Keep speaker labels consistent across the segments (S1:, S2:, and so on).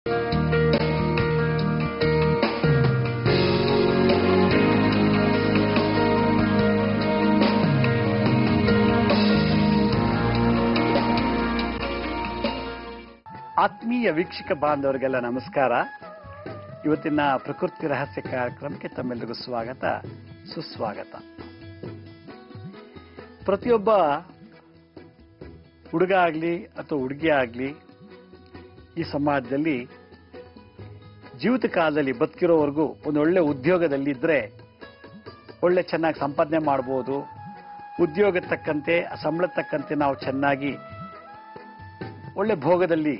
S1: ಆತ್ಮೀಯ ವೀಕ್ಷಕ ಬಾಂಧವರಿಗೆಲ್ಲ ನಮಸ್ಕಾರ. ಇವತ್ತಿನ ಪ್ರಕೃತಿ ರಹಸ್ಯ ಕಾರ್ಯಕ್ರಮಕ್ಕೆ ತಮ್ಮೆಲ್ಲರಿಗೂ ಸ್ವಾಗತ, ಸುಸ್ವಾಗತ. ಪ್ರತಿಯೊಬ್ಬ ಹುಡುಗ ಆಗಲಿ ಅಥವಾ ಹುಡುಗಿ ಆಗಲಿ ಈ ಸಮಾಜದಲ್ಲಿ ಜೀವಿತ ಕಾಲದಲ್ಲಿ ಬದುಕಿರೋವರೆಗೂ ಒಂದು ಒಳ್ಳೆ ಉದ್ಯೋಗದಲ್ಲಿದ್ದರೆ ಒಳ್ಳೆ ಚೆನ್ನಾಗಿ ಸಂಪಾದನೆ ಮಾಡ್ಬೋದು. ಉದ್ಯೋಗ ತಕ್ಕಂತೆ ಸಂಬಳ ತಕ್ಕಂತೆ ನಾವು ಚೆನ್ನಾಗಿ ಒಳ್ಳೆ ಭೋಗದಲ್ಲಿ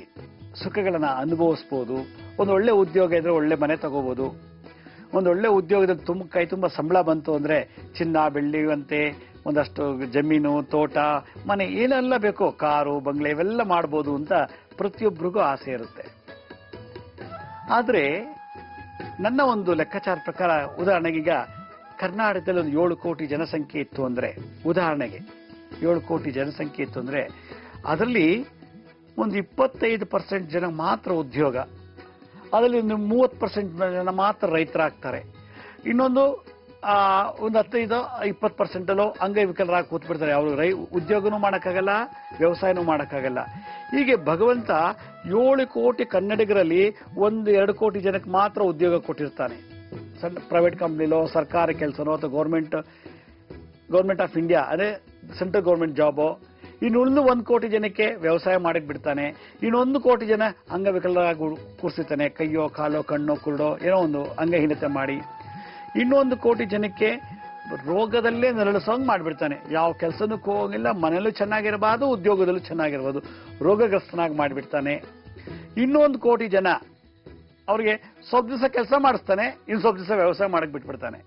S1: ಸುಖಗಳನ್ನು ಅನುಭವಿಸ್ಬೋದು. ಒಂದು ಒಳ್ಳೆ ಉದ್ಯೋಗ ಇದ್ರೆ ಒಳ್ಳೆ ಮನೆ ತಗೋಬಹುದು. ಒಂದು ಒಳ್ಳೆ ಉದ್ಯೋಗದಲ್ಲಿ ಕೈ ತುಂಬ ಸಂಬಳ ಬಂತು ಅಂದ್ರೆ ಚಿನ್ನ ಬೆಳ್ಳಿ ಅಂತೆ ಒಂದಷ್ಟು ಜಮೀನು, ತೋಟ, ಮನೆ ಏನೆಲ್ಲ ಬೇಕೋ, ಕಾರು, ಬಂಗ್ಲೆ ಇವೆಲ್ಲ ಮಾಡ್ಬೋದು ಅಂತ ಪ್ರತಿಯೊಬ್ಬರಿಗೂ ಆಸೆ ಇರುತ್ತೆ. ಆದ್ರೆ ನನ್ನ ಒಂದು ಲೆಕ್ಕಾಚಾರ ಪ್ರಕಾರ, ಉದಾಹರಣೆಗೀಗ ಕರ್ನಾಟಕದಲ್ಲಿ ಒಂದು 7 ಕೋಟಿ ಜನಸಂಖ್ಯೆ ಇತ್ತು ಅಂದ್ರೆ, ಉದಾಹರಣೆಗೆ 7 ಕೋಟಿ ಜನಸಂಖ್ಯೆ ಇತ್ತು ಅಂದ್ರೆ ಅದರಲ್ಲಿ ಒಂದು 25% ಜನ ಮಾತ್ರ ಉದ್ಯೋಗ, ಅದರಲ್ಲಿ 30% ಜನ ಮಾತ್ರ ರೈತರಾಗ್ತಾರೆ. ಇನ್ನೊಂದು ಒಂದು 15-20% ಅಂಗವಿಕಲರಾಗಿ ಕೂತ್ಬಿಡ್ತಾರೆ. ಅವರು ಉದ್ಯೋಗನೂ ಮಾಡೋಕ್ಕಾಗಲ್ಲ, ವ್ಯವಸಾಯನೂ ಮಾಡೋಕ್ಕಾಗಲ್ಲ. ಹೀಗೆ ಭಗವಂತ 7 ಕೋಟಿ ಕನ್ನಡಿಗರಲ್ಲಿ 1-2 ಕೋಟಿ ಜನಕ್ಕೆ ಮಾತ್ರ ಉದ್ಯೋಗ ಕೊಟ್ಟಿರ್ತಾನೆ. ಸಣ್ಣ ಪ್ರೈವೇಟ್ ಕಂಪ್ನಿಲೋ, ಸರ್ಕಾರಿ ಕೆಲಸನೋ ಅಥವಾ ಗೌರ್ಮೆಂಟ್ ಆಫ್ ಇಂಡಿಯಾ ಅದೇ ಸೆಂಟ್ರಲ್ ಗೌರ್ಮೆಂಟ್ ಜಾಬೋ. ಇನ್ನು ಉಳಿದು 1 ಕೋಟಿ ಜನಕ್ಕೆ ವ್ಯವಸಾಯ ಮಾಡಕ್ ಬಿಡ್ತಾನೆ. ಇನ್ನು 1 ಕೋಟಿ ಜನ ಅಂಗವಿಕಲರಾಗಿ ಕೂರಿಸಿರ್ತಾನೆ, ಕೈಯೋ ಕಾಲೋ ಕಣ್ಣೋ ಕುರುಡೋ ಏನೋ ಒಂದು ಅಂಗಹೀನತೆ ಮಾಡಿ. ಇನ್ನೂ 1 ಕೋಟಿ ಜನಕ್ಕೆ ರೋಗದಲ್ಲೇ ನರಳಿಸೋಂಗ್ ಮಾಡಿಬಿಡ್ತಾನೆ. ಯಾವ ಕೆಲಸನೂ ಹೋಗಿಲ್ಲ, ಮನೆಯಲ್ಲೂ ಚೆನ್ನಾಗಿರಬಾರ್ದು, ಉದ್ಯೋಗದಲ್ಲೂ ಚೆನ್ನಾಗಿರ್ಬೋದು, ರೋಗಗ್ರಸ್ತನಾಗಿ ಮಾಡಿಬಿಡ್ತಾನೆ. ಇನ್ನೂ 1 ಕೋಟಿ ಜನ ಅವ್ರಿಗೆ ಸ್ವಲ್ಪ ದಿವಸ ಕೆಲಸ ಮಾಡಿಸ್ತಾನೆ, ಇನ್ನು ಸ್ವಲ್ಪ ದಿವಸ ವ್ಯವಸಾಯ ಮಾಡಕ್ ಬಿಟ್ಬಿಡ್ತಾನೆ.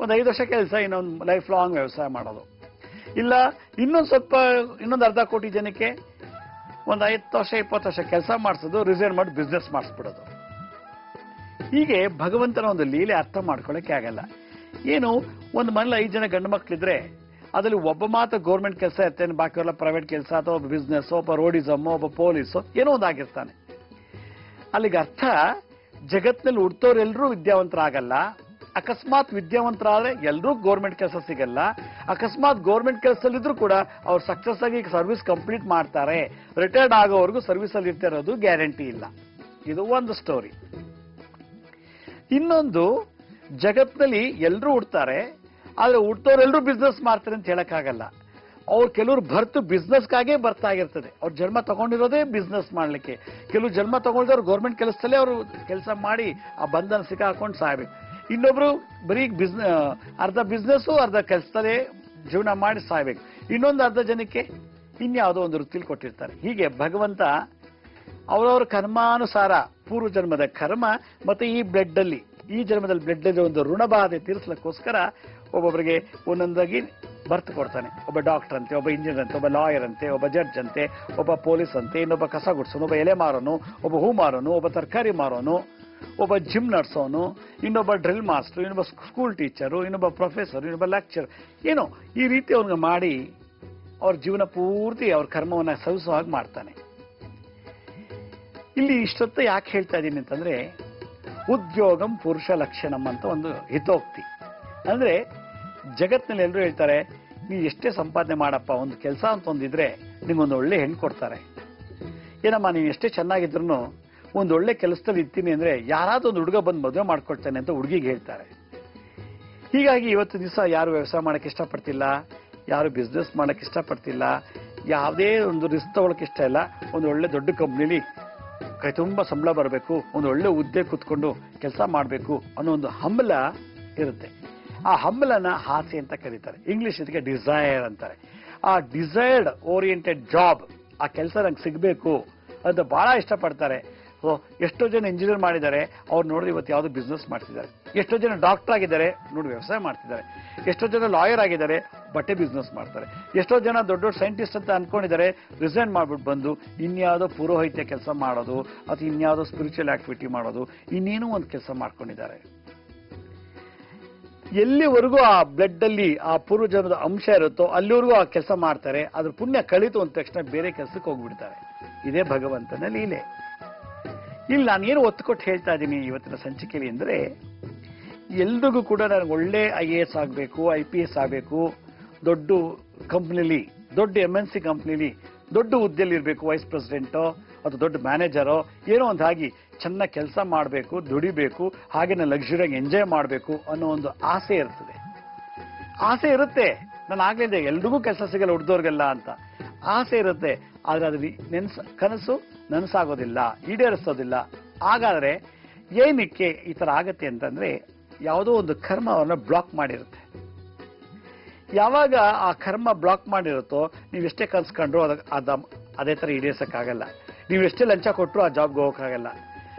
S1: ಒಂದು 5 ವರ್ಷ ಕೆಲಸ, ಇನ್ನೊಂದು ಲೈಫ್ ಲಾಂಗ್ ವ್ಯವಸಾಯ ಮಾಡೋದು. ಇಲ್ಲ ಇನ್ನೊಂದು ಅರ್ಧ ಕೋಟಿ ಜನಕ್ಕೆ ಒಂದು 10 ವರ್ಷ 20 ವರ್ಷ ಕೆಲಸ ಮಾಡಿಸೋದು, ರಿಸೈನ್ ಮಾಡಿ ಬಿಸ್ನೆಸ್ ಮಾಡಿಸ್ಬಿಡೋದು. ಹೀಗೆ ಭಗವಂತನ ಒಂದು ಲೀಲೆ ಅರ್ಥ ಮಾಡ್ಕೊಳ್ಳೋಕೆ ಆಗಲ್ಲ. ಏನು, ಒಂದು ಮನೇಲಿ 5 ಜನ ಗಂಡು ಮಕ್ಕಳಿದ್ರೆ ಅದರಲ್ಲಿ ಒಬ್ಬ ಮಾತ್ರ ಗೌರ್ಮೆಂಟ್ ಕೆಲಸ ಇರ್ತೇನೆ, ಬಾಕಿಯವರೆಲ್ಲ ಪ್ರೈವೇಟ್ ಕೆಲಸ ಅಥವಾ ಒಬ್ಬ ಬಿಸ್ನೆಸ್, ಒಬ್ಬ ರೋಡಿಸಮ್, ಒಬ್ಬ ಪೊಲೀಸು, ಏನೋ ಒಂದಾಗಿರ್ತಾನೆ. ಅಲ್ಲಿಗೆ ಅರ್ಥ, ಜಗತ್ತಿನಲ್ಲಿ ಹುಡ್ತೋರೆಲ್ಲರೂ ವಿದ್ಯಾವಂತರಾಗಲ್ಲ. ಅಕಸ್ಮಾತ್ ವಿದ್ಯಾವಂತರಾದ್ರೆ ಎಲ್ಲರೂ ಗೌರ್ಮೆಂಟ್ ಕೆಲಸ ಸಿಗಲ್ಲ. ಅಕಸ್ಮಾತ್ ಗೌರ್ಮೆಂಟ್ ಕೆಲಸದಲ್ಲಿದ್ರು ಕೂಡ ಅವ್ರು ಸಕ್ಸಸ್ ಆಗಿ ಸರ್ವಿಸ್ ಕಂಪ್ಲೀಟ್ ಮಾಡ್ತಾರೆ. ರಿಟೈರ್ಡ್ ಆಗೋವರೆಗೂ ಸರ್ವಿಸ್ ಅಲ್ಲಿ ಇರ್ತಿರೋದು ಗ್ಯಾರಂಟಿ ಇಲ್ಲ. ಇದು ಒಂದು ಸ್ಟೋರಿ. ಇನ್ನೊಂದು, ಜಗತ್ತಿನಲ್ಲಿ ಎಲ್ಲರೂ ಹುಡ್ತಾರೆ, ಆದ್ರೆ ಹುಡ್ತೋರೆಲ್ಲರೂ ಬಿಸ್ನೆಸ್ ಮಾಡ್ತಾರೆ ಅಂತ ಹೇಳಕ್ಕಾಗಲ್ಲ. ಅವ್ರು ಕೆಲವರು ಬರ್ತು ಬಿಸ್ನೆಸ್ಗಾಗೇ ಬರ್ತಾ ಆಗಿರ್ತದೆ. ಅವ್ರು ಜನ್ಮ ತಗೊಂಡಿರೋದೇ ಬಿಸ್ನೆಸ್ ಮಾಡ್ಲಿಕ್ಕೆ. ಕೆಲವು ಜನ್ಮ ತಗೊಂಡಿರೋರು ಗೌರ್ಮೆಂಟ್ ಕೆಲಸದಲ್ಲೇ ಅವರು ಕೆಲಸ ಮಾಡಿ ಆ ಬಂಧನ ಸಿಕ್ಕಾಕೊಂಡು ಸಾಯ್ಬೇಕು. ಇನ್ನೊಬ್ರು ಬರೀ ಅರ್ಧ ಬಿಸ್ನೆಸ್ಸು ಅರ್ಧ ಕೆಲಸದಲ್ಲೇ ಜೀವನ ಮಾಡಿ ಸಾಯ್ಬೇಕು. ಇನ್ನೊಂದು ಅರ್ಧ ಜನಕ್ಕೆ ಇನ್ಯಾವುದೋ ಒಂದು ವೃತ್ತಿಲಿ ಕೊಟ್ಟಿರ್ತಾರೆ. ಹೀಗೆ ಭಗವಂತ ಅವರವರ ಕರ್ಮಾನುಸಾರ ಪೂರ್ವ ಜನ್ಮದ ಕರ್ಮ ಮತ್ತೆ ಈ ಜನ್ಮದಲ್ಲಿ ಬ್ಲಡ್ ಅಲ್ಲಿ ಒಂದು ಋಣಬಾಧೆ ತೀರಿಸಲಿಕ್ಕೋಸ್ಕರ ಒಬ್ಬೊಬ್ಬರಿಗೆ ಒಂದೊಂದಾಗಿ ಬರ್ತ್ ಕೊಡ್ತಾನೆ. ಒಬ್ಬ ಡಾಕ್ಟರ್ ಅಂತೆ, ಒಬ್ಬ ಇಂಜಿನಿಯರ್ ಅಂತೆ, ಒಬ್ಬ ಲಾಯರ್ ಅಂತೆ, ಒಬ್ಬ ಜಡ್ಜ್ ಅಂತೆ, ಒಬ್ಬ ಪೊಲೀಸ್ ಅಂತೆ, ಇನ್ನೊಬ್ಬ ಕಸ ಗುಡ್ಸೋನು, ಒಬ್ಬ ಎಲೆ ಮಾರೋನು, ಒಬ್ಬ ಹೂ ಮಾರೋನು, ಒಬ್ಬ ತರಕಾರಿ ಮಾರೋನು, ಒಬ್ಬ ಜಿಮ್ ನಡ್ಸೋನು, ಇನ್ನೊಬ್ಬ ಡ್ರಿಲ್ ಮಾಸ್ಟರ್, ಇನ್ನೊಬ್ಬ ಸ್ಕೂಲ್ ಟೀಚರು, ಇನ್ನೊಬ್ಬ ಪ್ರೊಫೆಸರ್, ಇನ್ನೊಬ್ಬ ಲೆಕ್ಚರ್, ಏನೋ ಈ ರೀತಿ ಅವ್ನಿಗೆ ಮಾಡಿ ಅವ್ರ ಜೀವನ ಪೂರ್ತಿ ಅವ್ರ ಕರ್ಮವನ್ನ ಸವಿಸೋ ಹಾಗೆ ಮಾಡ್ತಾನೆ. ಇಲ್ಲಿ ಇಷ್ಟೊತ್ತು ಯಾಕೆ ಹೇಳ್ತಾ ಇದ್ದೀನಿ ಅಂತಂದ್ರೆ, ಉದ್ಯೋಗಂ ಪುರುಷ ಲಕ್ಷಣಂ ಅಂತ ಒಂದು ಹಿತೋಕ್ತಿ. ಅಂದ್ರೆ ಜಗತ್ತಿನಲ್ಲಿ ಎಲ್ಲರೂ ಹೇಳ್ತಾರೆ, ನೀವು ಎಷ್ಟೇ ಸಂಪಾದನೆ ಮಾಡಪ್ಪ, ಒಂದು ಕೆಲಸ ಅಂತ ಒಂದಿದ್ರೆ ನಿಮ್ಗೊಂದು ಒಳ್ಳೆ ಹೆಣ್ಣು ಕೊಡ್ತಾರೆ. ಏನಮ್ಮ ನೀನು ಎಷ್ಟೇ ಚೆನ್ನಾಗಿದ್ರು ಒಂದು ಒಳ್ಳೆ ಕೆಲಸದಲ್ಲಿ ಇರ್ತೀನಿ ಅಂದ್ರೆ ಯಾರಾದ್ರೂ ಒಂದು ಹುಡುಗ ಬಂದು ಮದುವೆ ಮಾಡ್ಕೊಳ್ತಾನೆ ಅಂತ ಹುಡುಗಿಗೆ ಹೇಳ್ತಾರೆ. ಹೀಗಾಗಿ ಇವತ್ತು ದಿವಸ ಯಾರು ವ್ಯವಸಾಯ ಮಾಡಕ್ಕೆ ಇಷ್ಟಪಡ್ತಿಲ್ಲ, ಯಾರು ಬಿಸ್ನೆಸ್ ಮಾಡಕ್ಕೆ ಇಷ್ಟಪಡ್ತಿಲ್ಲ, ಯಾವುದೇ ಒಂದು ರಿಸ್ಕ್ ತಗೊಳಕ್ಕೆ ಇಷ್ಟ ಇಲ್ಲ. ಒಂದು ಒಳ್ಳೆ ದೊಡ್ಡ ಕಂಪ್ನಿಲಿ ಕೈ ತುಂಬ ಸಂಬಳ ಬರಬೇಕು, ಒಂದು ಒಳ್ಳೆ ಹುದ್ದೆ ಕೂತ್ಕೊಂಡು ಕೆಲಸ ಮಾಡಬೇಕು ಅನ್ನೋ ಒಂದು ಹಂಬಲ ಇರುತ್ತೆ. ಆ ಹಂಬಲನ ಆಸೆ ಅಂತ ಕರೀತಾರೆ. ಇಂಗ್ಲಿಷ್ ಇದಕ್ಕೆ ಡಿಸೈರ್ ಅಂತಾರೆ. ಆ ಡಿಸೈರ್ಡ್ ಓರಿಯೆಂಟೆಡ್ ಜಾಬ್, ಆ ಕೆಲಸ ನಂಗೆ ಸಿಗಬೇಕು ಅಂತ ಬಹಳ ಇಷ್ಟಪಡ್ತಾರೆ. ಎಷ್ಟೋ ಜನ ಇಂಜಿನಿಯರ್ ಮಾಡಿದ್ದಾರೆ, ಅವ್ರು ನೋಡಿದ್ರೆ ಇವತ್ತು ಯಾವುದೋ ಬಿಸ್ನೆಸ್ ಮಾಡ್ತಿದ್ದಾರೆ. ಎಷ್ಟೋ ಜನ ಡಾಕ್ಟರ್ ಆಗಿದ್ದಾರೆ, ನೋಡಿ ವ್ಯವಸಾಯ ಮಾಡ್ತಿದ್ದಾರೆ. ಎಷ್ಟೋ ಜನ ಲಾಯರ್ ಆಗಿದ್ದಾರೆ, ಬಟ್ಟೆ ಬಿಸ್ನೆಸ್ ಮಾಡ್ತಾರೆ. ಎಷ್ಟೋ ಜನ ದೊಡ್ಡ ದೊಡ್ಡ ಸೈಂಟಿಸ್ಟ್ ಅಂತ ಅನ್ಕೊಂಡಿದ್ದಾರೆ, ರಿಸೈನ್ ಮಾಡ್ಬಿಟ್ಟು ಬಂದು ಇನ್ಯಾವುದೋ ಪುರೋಹಿತ್ಯ ಕೆಲಸ ಮಾಡೋದು ಅಥವಾ ಇನ್ಯಾವುದೋ ಸ್ಪಿರಿಚುವಲ್ ಆಕ್ಟಿವಿಟಿ ಮಾಡೋದು, ಇನ್ನೇನೋ ಒಂದು ಕೆಲಸ ಮಾಡ್ಕೊಂಡಿದ್ದಾರೆ. ಎಲ್ಲಿವರೆಗೂ ಆ ಬ್ಲಡ್ ಅಲ್ಲಿ ಆ ಪೂರ್ವಜನ್ಮದ ಅಂಶ ಇರುತ್ತೋ ಅಲ್ಲಿವರೆಗೂ ಆ ಕೆಲಸ ಮಾಡ್ತಾರೆ. ಅದ್ರ ಪುಣ್ಯ ಕಳೀತು ಅಂದ ತಕ್ಷಣ ಬೇರೆ ಕೆಲಸಕ್ಕೆ ಹೋಗ್ಬಿಡ್ತಾರೆ. ಇದೇ ಭಗವಂತನ ಲೀಲೆ. ಇಲ್ಲಿ ನಾನೇನು ಒತ್ತು ಕೊಟ್ಟು ಹೇಳ್ತಾ ಇದ್ದೀನಿ ಇವತ್ತಿನ ಸಂಚಿಕೆಯಲ್ಲಿ ಅಂದರೆ, ಎಲ್ರಿಗೂ ಕೂಡ ನನಗೆ ಒಳ್ಳೆ IAS ಆಗಬೇಕು, IPS ಆಗಬೇಕು, ದೊಡ್ಡ ಕಂಪ್ನಿಲಿ, ದೊಡ್ಡ MNC ಕಂಪ್ನಿಲಿ ದೊಡ್ಡ ಹುದ್ದೆಯಲ್ಲಿ ಇರಬೇಕು, ವೈಸ್ ಪ್ರೆಸಿಡೆಂಟೋ ಅಥವಾ ದೊಡ್ಡ ಮ್ಯಾನೇಜರೋ ಏನೋ ಒಂದು ಹಾಗೆ ಚೆನ್ನಾಗಿ ಕೆಲಸ ಮಾಡಬೇಕು, ದುಡಿಬೇಕು, ಹಾಗೆ ನಾನು ಲಕ್ಸುರಿಯಾಗಿ ಎಂಜಾಯ್ ಮಾಡಬೇಕು ಅನ್ನೋ ಒಂದು ಆಸೆ ಇರ್ತದೆ. ಆಸೆ ಇರುತ್ತೆ, ನಾನು ಆಗ್ಲಿದೆ ಎಲ್ರಿಗೂ ಕೆಲಸ ಸಿಗಲ್ಲ, ಹುಡ್ದೋರ್ಗೆಲ್ಲ ಅಂತ ಆಸೆ ಇರುತ್ತೆ. ಆದ್ರೆ ಅದು ಕನಸು ನನಸಾಗೋದಿಲ್ಲ, ಈಡೇರಿಸೋದಿಲ್ಲ. ಹಾಗಾದ್ರೆ ಏನಕ್ಕೆ ಈ ತರ ಆಗತ್ತೆ ಅಂತಂದ್ರೆ, ಯಾವುದೋ ಒಂದು ಕರ್ಮವನ್ನು ಬ್ಲಾಕ್ ಮಾಡಿರುತ್ತೆ. ಯಾವಾಗ ಆ ಕರ್ಮ ಬ್ಲಾಕ್ ಮಾಡಿರುತ್ತೋ, ನೀವೆಷ್ಟೇ ಕನ್ಸ್ಕೊಂಡ್ರು ಅದೇ ತರ ಈಡೇರ್ಸಕ್ಕಾಗಲ್ಲ. ನೀವೆಷ್ಟೇ ಲಂಚ ಕೊಟ್ಟರು ಆ ಜಾಬ್ಗೆ ಹೋಗೋಕ್ಕಾಗಲ್ಲ.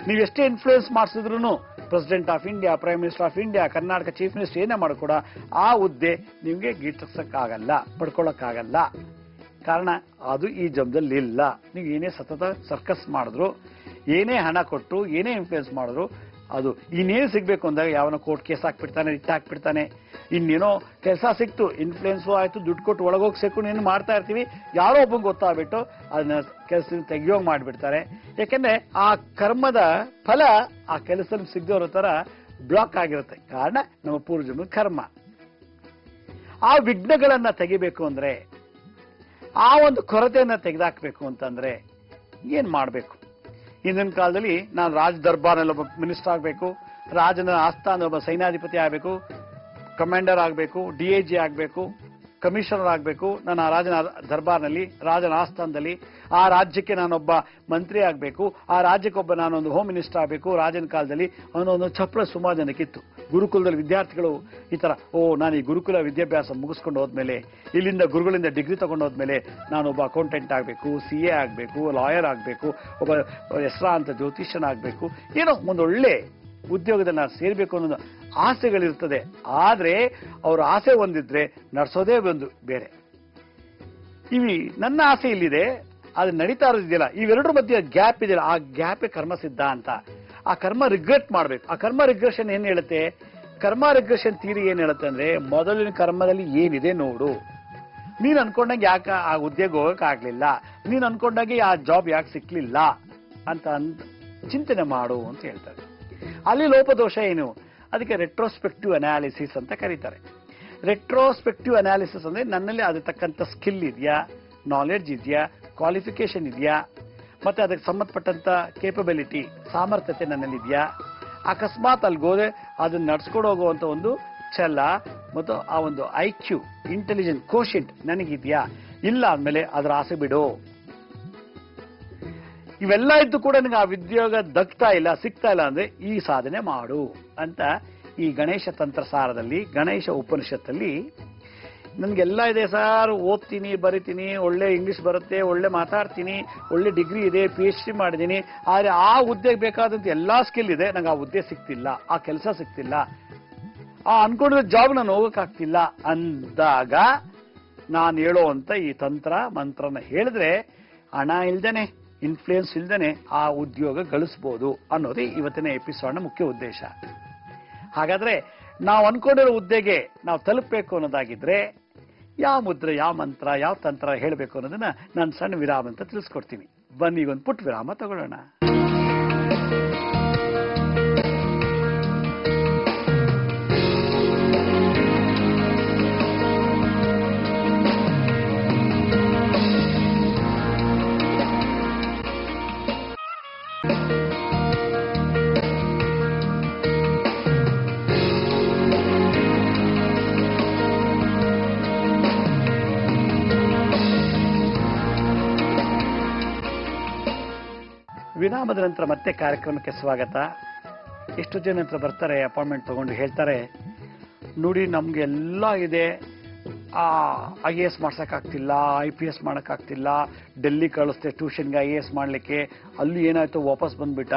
S1: ನೀವೆಷ್ಟೇ ಇನ್ಫ್ಲೂಯೆನ್ಸ್ ಮಾಡಿಸಿದ್ರು president of India, prime minister of India, Karnataka chief minister ಏನೇ ಮಾಡೋ ಕೂಡ ಆ ಹುದ್ದೆ ನಿಮ್ಗೆ ಗಿಟ್ಟಿಸಕ್ಕಾಗಲ್ಲ, ಪಡ್ಕೊಳ್ಳೋಕ್ಕಾಗಲ್ಲ. ಕಾರಣ ಅದು ಈ ಜನ್ಮದಲ್ಲಿ ಇಲ್ಲ. ನೀವು ಏನೇ ಸತತ ಸರ್ಕಸ್ ಮಾಡಿದ್ರು, ಏನೇ ಹಣ ಕೊಟ್ಟರು, ಏನೇ ಇನ್ಫ್ಲೂಯೆನ್ಸ್ ಮಾಡಿದ್ರು, ಅದು ಇನ್ನೇನು ಸಿಗ್ಬೇಕು ಅಂದಾಗ ಯಾವನೋ ಕೋರ್ಟ್ ಕೇಸ್ ಹಾಕ್ಬಿಡ್ತಾನೆ, ರಿಟ್ ಹಾಕ್ಬಿಡ್ತಾನೆ. ಇನ್ನೇನೋ ಕೆಲಸ ಸಿಕ್ತು, ಇನ್ಫ್ಲೂಯೆನ್ಸು ಆಯ್ತು, ದುಡ್ಡು ಕೊಟ್ಟು ಒಳಗೋಗಿ ಸೇರ್ಕೊಂಡು ಏನು ಮಾಡ್ತಾ ಇರ್ತೀವಿ, ಯಾರೋ ಒಬ್ಬಂಗೆ ಗೊತ್ತಾಗ್ಬಿಟ್ಟು ಅದನ್ನ ಕೆಲಸದಿಂದ ತೆಗಿಯೋಗಿ ಮಾಡಿಬಿಡ್ತಾರೆ. ಯಾಕೆಂದ್ರೆ ಆ ಕರ್ಮದ ಫಲ ಆ ಕೆಲಸದಲ್ಲಿ ಸಿಗದೋರೋ ತರ ಬ್ಲಾಕ್ ಆಗಿರುತ್ತೆ. ಕಾರಣ ನಮ್ಮ ಪೂರ್ವಜನ್ಮದ ಕರ್ಮ. ಆ ವಿಘ್ನಗಳನ್ನ ತೆಗಿಬೇಕು ಅಂದ್ರೆ, ಆ ಒಂದು ಕೊರತೆಯನ್ನ ತೆಗೆದಾಕ್ಬೇಕು ಅಂತಂದ್ರೆ ಏನ್ ಮಾಡ್ಬೇಕು? ಹಿಂದಿನ ಕಾಲದಲ್ಲಿ ನಾನು ರಾಜ ದರ್ಬಾರ್ನಲ್ಲಿ ಒಬ್ಬ ಮಿನಿಸ್ಟರ್ ಆಗಬೇಕು, ರಾಜನ ಆಸ್ಥಾನ ಒಬ್ಬ ಸೈನ್ಯಾಧಿಪತಿ ಆಗಬೇಕು, ಕಮಾಂಡರ್ ಆಗಬೇಕು, DIG ಆಗಬೇಕು, ಕಮಿಷನರ್ ಆಗಬೇಕು. ನಾನು ಆ ರಾಜನ ದರ್ಬಾರ್ನಲ್ಲಿ, ರಾಜನ ಆಸ್ಥಾನದಲ್ಲಿ ಆ ರಾಜ್ಯಕ್ಕೆ ನಾನೊಬ್ಬ ಮಂತ್ರಿ ಆಗಬೇಕು, ಆ ರಾಜ್ಯಕ್ಕೊಬ್ಬ ನಾನೊಂದು ಹೋಮ್ ಮಿನಿಸ್ಟರ್ ಆಗಬೇಕು. ರಾಜನ ಕಾಲದಲ್ಲಿ ಅವನೊಂದು ಚಪ್ರ ಸುಮಾರು ಜನಕ್ಕಿತ್ತು. ಗುರುಕುಲದಲ್ಲಿ ವಿದ್ಯಾರ್ಥಿಗಳು ಈ ತರ, ನಾನು ಈ ಗುರುಕುಲ ವಿದ್ಯಾಭ್ಯಾಸ ಮುಗಿಸ್ಕೊಂಡು ಹೋದ್ಮೇಲೆ, ಇಲ್ಲಿಂದ ಗುರುಗಳಿಂದ ಡಿಗ್ರಿ ತಗೊಂಡು ಹೋದ್ಮೇಲೆ ನಾನೊಬ್ಬ ಅಕೌಂಟೆಂಟ್ ಆಗಬೇಕು, CA ಆಗಬೇಕು, ಲಾಯರ್ ಆಗಬೇಕು, ಒಬ್ಬ ಹೆಸರಾಂತ ಜ್ಯೋತಿಷ್ಯನಾಗಬೇಕು, ಏನೋ ಒಂದು ಒಳ್ಳೆ ಉದ್ಯೋಗದಲ್ಲಿ ನಾನು ಸೇರ್ಬೇಕು ಅನ್ನೋದು ಆಸೆಗಳಿರ್ತದೆ. ಆದ್ರೆ ಅವ್ರ ಆಸೆ ಒಂದಿದ್ರೆ ನಡೆಸೋದೇ ಒಂದು ಬೇರೆ. ನನ್ನ ಆಸೆ ಇಲ್ಲಿದೆ, ಅದು ನಡೀತಾ ಇರೋದಿಲ್ಲ, ಇವೆರಡರ ಮಧ್ಯೆ ಗ್ಯಾಪ್ ಇದೆಯಲ್ಲ, ಆ ಗ್ಯಾಪೇ ಕರ್ಮ ಸಿದ್ಧ ಅಂತ. ಆ ಕರ್ಮ ರಿಗ್ರೆಟ್ ಮಾಡ್ಬೇಕು. ಆ ಕರ್ಮ ರಿಗ್ರೆಷನ್ ಏನ್ ಹೇಳುತ್ತೆ? ಕರ್ಮ ರಿಗ್ರೆಷನ್ ಥಿಯರಿ ಏನ್ ಹೇಳುತ್ತೆ ಅಂದ್ರೆ, ಮೊದಲಿನ ಕರ್ಮದಲ್ಲಿ ಏನಿದೆ ನೋಡು. ನೀನ್ ಅನ್ಕೊಂಡಂಗೆ ಯಾಕೆ ಆ ಉದ್ಯೋಗ ಹೋಗಕ್ ಆಗ್ಲಿಲ್ಲ, ನೀನ್ ಅನ್ಕೊಂಡಾಗೆ ಆ ಜಾಬ್ ಯಾಕೆ ಸಿಕ್ಲಿಲ್ಲ ಅಂತ ಚಿಂತನೆ ಮಾಡು ಅಂತ ಹೇಳ್ತಾರೆ. ಅಲ್ಲಿ ಲೋಪದೋಷ ಏನು? ಅದಕ್ಕೆ ರೆಟ್ರೋಸ್ಪೆಕ್ಟಿವ್ ಅನಾಲಿಸಿಸ್ ಅಂತ ಕರೀತಾರೆ. ರೆಟ್ರೋಸ್ಪೆಕ್ಟಿವ್ ಅನಾಲಿಸಿಸ್ ಅಂದ್ರೆ ನನ್ನಲ್ಲಿ ಅದಕ್ಕಂತ ಸ್ಕಿಲ್ ಇದೆಯಾ, ನಾಲೆಡ್ಜ್ ಇದೆಯಾ, ಕ್ವಾಲಿಫಿಕೇಶನ್ ಇದೆಯಾ, ಮತ್ತೆ ಅದಕ್ಕೆ ಸಂಬಂಧಪಟ್ಟಂತ ಕೇಪಬಿಲಿಟಿ, ಸಾಮರ್ಥ್ಯತೆ ನನ್ನಲ್ಲಿ ಇದೆಯಾ, ಅಕಸ್ಮಾತ್ ಅಲ್ಲಿಗೋದೆ ಅದನ್ನ ನಡ್ಸ್ಕೊಂಡು ಹೋಗುವಂತ ಒಂದು ಛಲ ಮತ್ತು ಆ ಒಂದು IQ, ಇಂಟೆಲಿಜೆನ್ಸ್ ಕೋಶೆಂಟ್ ನನಗಿದೆಯಾ? ಇಲ್ಲ ಅಂದಮೇಲೆ ಅದರ ಆಸೆ ಬಿಡು. ಇವೆಲ್ಲ ಇದ್ದು ಕೂಡ ನಿನಗೆ ಆ ಉದ್ಯೋಗ ದಕ್ತಾ ಇಲ್ಲ, ಸಿಗ್ತಾ ಇಲ್ಲ ಅಂದ್ರೆ ಈ ಸಾಧನೆ ಮಾಡು ಅಂತ ಈ ಗಣೇಶ ತಂತ್ರಸಾರದಲ್ಲಿ, ಗಣೇಶ ಉಪನಿಷತ್ತಲ್ಲಿ ನನ್ಗೆಲ್ಲ ಇದೆ ಸರ್, ಓದ್ತೀನಿ, ಬರಿತೀನಿ, ಒಳ್ಳೆ ಇಂಗ್ಲಿಷ್ ಬರುತ್ತೆ, ಒಳ್ಳೆ ಮಾತಾಡ್ತೀನಿ, ಒಳ್ಳೆ ಡಿಗ್ರಿ ಇದೆ, PhD ಮಾಡಿದ್ದೀನಿ, ಆದ್ರೆ ಆ ಹುದ್ದೆಗೆ ಬೇಕಾದಂತ ಎಲ್ಲಾ ಸ್ಕಿಲ್ ಇದೆ, ನಂಗೆ ಆ ಹುದ್ದೆ ಸಿಗ್ತಿಲ್ಲ, ಆ ಕೆಲಸ ಸಿಗ್ತಿಲ್ಲ, ಆ ಅನ್ಕೊಂಡಿರೋ ಜಾಬ್ ನಾನು ಹೋಗಕ್ಕಾಗ್ತಿಲ್ಲ ಅಂದಾಗ ನಾನು ಹೇಳೋವಂತ ಈ ತಂತ್ರ ಮಂತ್ರನ ಹೇಳಿದ್ರೆ ಹಣ ಇಲ್ದೇನೆ, ಇನ್ಫ್ಲೂಯೆನ್ಸ್ ಇಲ್ದೇನೆ ಆ ಉದ್ಯೋಗ ಗಳಿಸಬಹುದು ಅನ್ನೋದೇ ಇವತ್ತಿನ ಎಪಿಸೋಡ್ನ ಮುಖ್ಯ ಉದ್ದೇಶ. ಹಾಗಾದ್ರೆ ನಾವು ಅನ್ಕೊಂಡಿರೋ ಹುದ್ದೆಗೆ ನಾವು ತಲುಪಬೇಕು ಅನ್ನೋದಾಗಿದ್ರೆ ಯಾವ ಮುದ್ರೆ, ಯಾವ ಮಂತ್ರ, ಯಾವ ತಂತ್ರ ಹೇಳಬೇಕು ಅನ್ನೋದನ್ನ ನಾನು ಸಣ್ಣ ವಿರಾಮ ಅಂತ ತಿಳಿಸ್ಕೊಡ್ತೀನಿ. ಬನ್ನಿ ಈಗ ಒಂದು ಪುಟ್ಟ ವಿರಾಮ ತಗೊಳ್ಳೋಣ. ವಿರಾಮದ ನಂತರ ಮತ್ತೆ ಕಾರ್ಯಕ್ರಮಕ್ಕೆ ಸ್ವಾಗತ. ಎಷ್ಟು ಜನ ಹತ್ರ ಬರ್ತಾರೆ, ಅಪಾಯಿಂಟ್ಮೆಂಟ್ ತಗೊಂಡು ಹೇಳ್ತಾರೆ, ನೋಡಿ ನಮ್ಗೆ ಎಲ್ಲ ಇದೆ, IAS ಮಾಡ್ಸಕ್ಕಾಗ್ತಿಲ್ಲ, IPS ಮಾಡಕ್ಕಾಗ್ತಿಲ್ಲ, ಡೆಲ್ಲಿ ಕಳಿಸ್ತೆ ಟ್ಯೂಷನ್ಗೆ IAS ಮಾಡ್ಲಿಕ್ಕೆ, ಅಲ್ಲಿ ಏನಾಯ್ತು ವಾಪಸ್ ಬಂದ್ಬಿಟ್ಟ,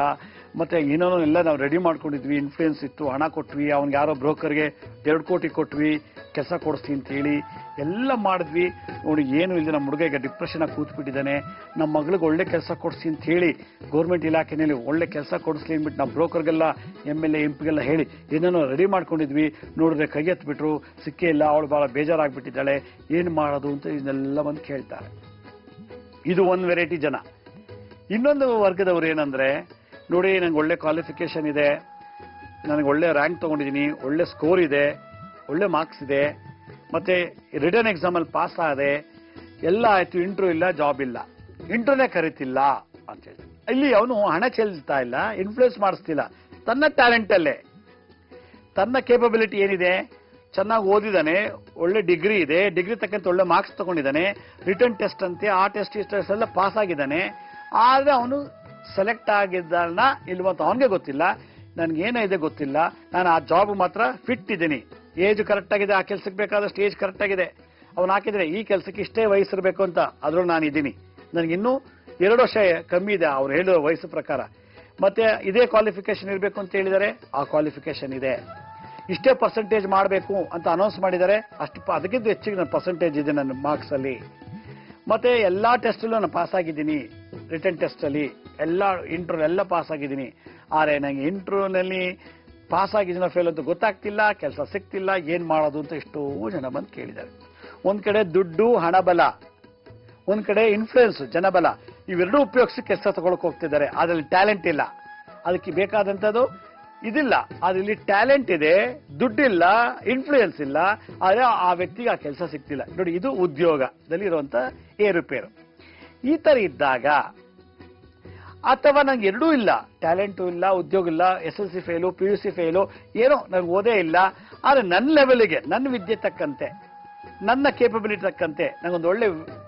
S1: ಮತ್ತೆ ಏನೋ ಎಲ್ಲ ನಾವು ರೆಡಿ ಮಾಡ್ಕೊಂಡಿದ್ವಿ, ಇನ್ಫ್ಲೂಯೆನ್ಸ್ ಇತ್ತು, ಹಣ ಕೊಟ್ವಿ, ಅವ್ನಿಗೆ ಯಾರೋ ಬ್ರೋಕರ್ಗೆ 2 ಕೋಟಿ ಕೊಟ್ವಿ ಕೆಲಸ ಕೊಡಿಸ್ತೀನಿ ಅಂತ ಹೇಳಿ ಎಲ್ಲ ಮಾಡಿದ್ವಿ, ನೋಡಿ ಏನು ಇಲ್ಲದೆ ನಮ್ಮ ಹುಡುಗ ಈಗ ಡಿಪ್ರೆಷನ್ ಆಗಿ ಕೂತ್ಬಿಟ್ಟಿದ್ದಾನೆ, ನಮ್ಮ ಮಗಳಿಗೆ ಒಳ್ಳೆ ಕೆಲಸ ಕೊಡಿಸ್ತೀನಿ ಅಂತ ಹೇಳಿ ಗೌರ್ಮೆಂಟ್ ಇಲಾಖೆನಲ್ಲಿ ಒಳ್ಳೆ ಕೆಲಸ ಕೊಡಿಸ್ಲಿ ಅಂದ್ಬಿಟ್ಟು ನಾವು ಬ್ರೋಕರ್ಗೆಲ್ಲ MLA MP ಹೇಳಿ ಏನೇನೋ ರೆಡಿ ಮಾಡ್ಕೊಂಡಿದ್ವಿ, ನೋಡಿದ್ರೆ ಕೈ ಎತ್ಬಿಟ್ರು, ಸಿಕ್ಕೇ ಇಲ್ಲ, ಅವಳು ಬಹಳ ಬೇಜಾರಾಗ್ಬಿಟ್ಟಿದ್ದಾಳೆ, ಏನು ಮಾಡೋದು ಅಂತ ಇದನ್ನೆಲ್ಲ ಬಂದು ಕೇಳ್ತಾರೆ. ಇದು ಒಂದು ವೆರೈಟಿ ಜನ. ಇನ್ನೊಂದು ವರ್ಗದವ್ರು ಏನಂದ್ರೆ, ನೋಡಿ ನಂಗೆ ಒಳ್ಳೆ ಕ್ವಾಲಿಫಿಕೇಶನ್ ಇದೆ, ನನಗೆ ಒಳ್ಳೆ ರ್ಯಾಂಕ್ ತಗೊಂಡಿದ್ದೀನಿ, ಒಳ್ಳೆ ಸ್ಕೋರ್ ಇದೆ, ಒಳ್ಳೆ ಮಾರ್ಕ್ಸ್ ಇದೆ, ಮತ್ತೆ ರಿಟರ್ನ್ ಎಕ್ಸಾಮಲ್ಲಿ ಪಾಸ್ ಆದೆ, ಎಲ್ಲ ಆಯ್ತು, ಇಂಟರ್ವ್ಯೂ ಇಲ್ಲ, ಜಾಬ್ ಇಲ್ಲ, ಇಂಟರ್ವ್ಯೂನೇ ಕರೀತಿಲ್ಲ ಅಂತ ಹೇಳಿ. ಇಲ್ಲಿ ಅವನು ಹಣ ಚೆಲ್ತಾ ಇಲ್ಲ, ಇನ್ಫ್ಲೂಯೆನ್ಸ್ ಮಾಡಿಸ್ತಿಲ್ಲ, ತನ್ನ ಟ್ಯಾಲೆಂಟ್ ಅಲ್ಲೇ, ತನ್ನ ಕೇಪಬಿಲಿಟಿ ಏನಿದೆ, ಚೆನ್ನಾಗಿ ಓದಿದ್ದಾನೆ, ಒಳ್ಳೆ ಡಿಗ್ರಿ ಇದೆ, ಡಿಗ್ರಿ ತಕ್ಕಂತ ಒಳ್ಳೆ ಮಾರ್ಕ್ಸ್ ತಗೊಂಡಿದ್ದಾನೆ, ರಿಟರ್ನ್ ಟೆಸ್ಟ್ ಅಂತೆ, ಆ ಟೆಸ್ಟ್ ಎಲ್ಲ ಪಾಸ್ ಆಗಿದ್ದಾನೆ. ಆದ್ರೆ ಅವನು ಸೆಲೆಕ್ಟ್ ಆಗಿದ್ದಾನ ಇಲ್ವಂತ ಅವನಿಗೆ ಗೊತ್ತಿಲ್ಲ, ನನ್ಗೇನಿದೆ ಗೊತ್ತಿಲ್ಲ, ನಾನು ಆ ಜಾಬ್ ಮಾತ್ರ ಫಿಟ್ ಇದ್ದೀನಿ, ಏಜ್ ಕರೆಕ್ಟ್ ಆಗಿದೆ, ಆ ಕೆಲ್ಸಕ್ಕೆ ಬೇಕಾದಷ್ಟು ಏಜ್ ಕರೆಕ್ಟ್ ಆಗಿದೆ, ಅವ್ನು ಹಾಕಿದ್ರೆ ಈ ಕೆಲಸಕ್ಕೆ ಇಷ್ಟೇ ವಯಸ್ಸಿರಬೇಕು ಅಂತ, ಅದ್ರೊಳಗೆ ನಾನು ಇದ್ದೀನಿ, ನನಗಿನ್ನೂ 2 ವರ್ಷ ಕಮ್ಮಿ ಇದೆ ಅವ್ರು ಹೇಳೋ ವಯಸ್ಸು ಪ್ರಕಾರ, ಮತ್ತೆ ಇದೇ ಕ್ವಾಲಿಫಿಕೇಶನ್ ಇರಬೇಕು ಅಂತ ಹೇಳಿದರೆ ಆ ಕ್ವಾಲಿಫಿಕೇಶನ್ ಇದೆ, ಇಷ್ಟೇ ಪರ್ಸೆಂಟೇಜ್ ಮಾಡಬೇಕು ಅಂತ ಅನೌನ್ಸ್ ಮಾಡಿದ್ದಾರೆ, ಅಷ್ಟು ಅದಕ್ಕಿಂತ ಹೆಚ್ಚಿಗೆ ನನ್ನ ಪರ್ಸೆಂಟೇಜ್ ಇದೆ ನನ್ನ ಮಾರ್ಕ್ಸ್ ಅಲ್ಲಿ, ಮತ್ತೆ ಎಲ್ಲಾ ಟೆಸ್ಟಲ್ಲೂ ನಾನು ಪಾಸ್ ಆಗಿದ್ದೀನಿ, ರಿಟರ್ನ್ ಟೆಸ್ಟ್ ಅಲ್ಲಿ ಎಲ್ಲ ಇಂಟರ್ವ್ಯೂ ಎಲ್ಲ ಪಾಸ್ ಆಗಿದ್ದೀನಿ. ಆದರೆ ನನಗೆ ಇಂಟರ್ವ್ಯೂನಲ್ಲಿ ಪಾಸ್ ಆಗಿದ್ದೀನೋ ಫೇಲ್ ಅಂತ ಗೊತ್ತಾಗ್ತಿಲ್ಲ, ಕೆಲಸ ಸಿಗ್ತಿಲ್ಲ, ಏನ್ ಮಾಡೋದು ಅಂತ ಎಷ್ಟೋ ಜನ ಬಂದು ಕೇಳಿದ್ದಾರೆ. ಒಂದ್ ಕಡೆ ದುಡ್ಡು ಹಣಬಲ, ಒಂದ್ ಕಡೆ ಇನ್ಫ್ಲೂಯೆನ್ಸ್ ಜನಬಲ, ಇವೆರಡೂ ಉಪಯೋಗಿಸಿ ಕೆಲಸ ತಗೊಳಕ್ ಹೋಗ್ತಿದ್ದಾರೆ. ಅದ್ರಲ್ಲಿ ಟ್ಯಾಲೆಂಟ್ ಇಲ್ಲ, ಅದಕ್ಕೆ ಬೇಕಾದಂಥದ್ದು ಇದಿಲ್ಲ. ಅದ್ರಲ್ಲಿ ಟ್ಯಾಲೆಂಟ್ ಇದೆ, ದುಡ್ಡಿಲ್ಲ, ಇನ್ಫ್ಲೂಯೆನ್ಸ್ ಇಲ್ಲ, ಆದ್ರೆ ಆ ವ್ಯಕ್ತಿಗೆ ಆ ಕೆಲಸ ಸಿಗ್ತಿಲ್ಲ. ನೋಡಿ, ಇದು ಉದ್ಯೋಗದಲ್ಲಿ ಇರುವಂತ ಏರುಪೇರು. ಈ ತರ ಇದ್ದಾಗ, ಅಥವಾ ನಂಗೆ ಎರಡೂ ಇಲ್ಲ, ಟ್ಯಾಲೆಂಟು ಇಲ್ಲ, ಉದ್ಯೋಗ ಇಲ್ಲ, SSLC ಫೇಲು, PUC ಫೇಲು, ಏನೋ ನಂಗೆ ಓದೇ ಇಲ್ಲ, ಆದ್ರೆ ನನ್ನ ಲೆವೆಲ್ಗೆ, ನನ್ನ ವಿದ್ಯೆ ತಕ್ಕಂತೆ, ನನ್ನ ಕೇಪಬಿಲಿಟಿ ತಕ್ಕಂತೆ ನಂಗೊಂದು ಒಳ್ಳೆ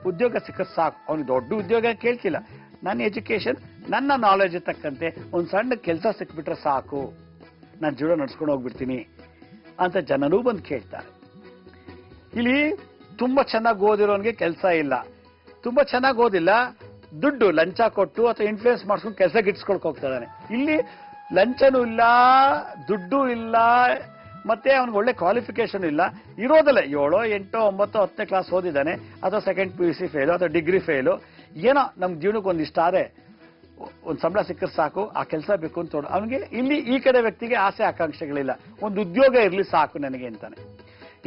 S1: ಉದ್ಯೋಗ ಸಿಕ್ಕ ಸಾಕು. ಅವನಿಗೆ ದೊಡ್ಡ ಉದ್ಯೋಗ ಕೇಳ್ತಿಲ್ಲ, ನನ್ನ ಎಜುಕೇಶನ್, ನನ್ನ ನಾಲೆಜ್ ತಕ್ಕಂತೆ ಒಂದು ಸಣ್ಣ ಕೆಲಸ ಸಿಕ್ಬಿಟ್ರೆ ಸಾಕು, ನಾನು ಜೀವನ ನಡ್ಸ್ಕೊಂಡು ಹೋಗ್ಬಿಡ್ತೀನಿ ಅಂತ ಜನನೂ ಬಂದು ಕೇಳ್ತಾರೆ. ಇಲ್ಲಿ ತುಂಬಾ ಚೆನ್ನಾಗಿ ಓದಿರೋನ್ಗೆ ಕೆಲಸ ಇಲ್ಲ, ತುಂಬಾ ಚೆನ್ನಾಗಿ ಓದಿಲ್ಲ, ದುಡ್ಡು ಲಂಚ ಕೊಟ್ಟು ಅಥವಾ ಇನ್ಫ್ಲೂಯೆನ್ಸ್ ಮಾಡ್ಸ್ಕೊಂಡು ಕೆಲಸ ಗಿಟ್ಸ್ಕೊಳಕ್ ಹೋಗ್ತಾ ಇದ್ದಾನೆ. ಇಲ್ಲಿ ಲಂಚನೂ ಇಲ್ಲ, ದುಡ್ಡು ಇಲ್ಲ, ಮತ್ತೆ ಅವ್ನಿಗೆ ಒಳ್ಳೆ ಕ್ವಾಲಿಫಿಕೇಶನ್ ಇಲ್ಲ, ಇರೋದಲ್ಲ 7, 8, 9, 10ನೇ ಕ್ಲಾಸ್ ಓದಿದ್ದಾನೆ, ಅಥವಾ ಸೆಕೆಂಡ್ PUC ಫೇಲು ಅಥವಾ ಡಿಗ್ರಿ ಫೇಲು, ಏನೋ ನಮ್ ಜೀವನಕ್ಕೆ ಒಂದಿಷ್ಟ ಆದ್ರೆ ಒಂದು ಸಂಬಳ ಸಿಕ್ಕರೆ ಸಾಕು, ಆ ಕೆಲಸ ಬೇಕು ಅಂತ ಅವನಿಗೆ. ಇಲ್ಲಿ ಈ ಕಡೆ ವ್ಯಕ್ತಿಗೆ ಆಸೆ ಆಕಾಂಕ್ಷೆಗಳಿಲ್ಲ, ಒಂದು ಉದ್ಯೋಗ ಇರಲಿ ಸಾಕು ನನಗೆ ಅಂತಾನೆ.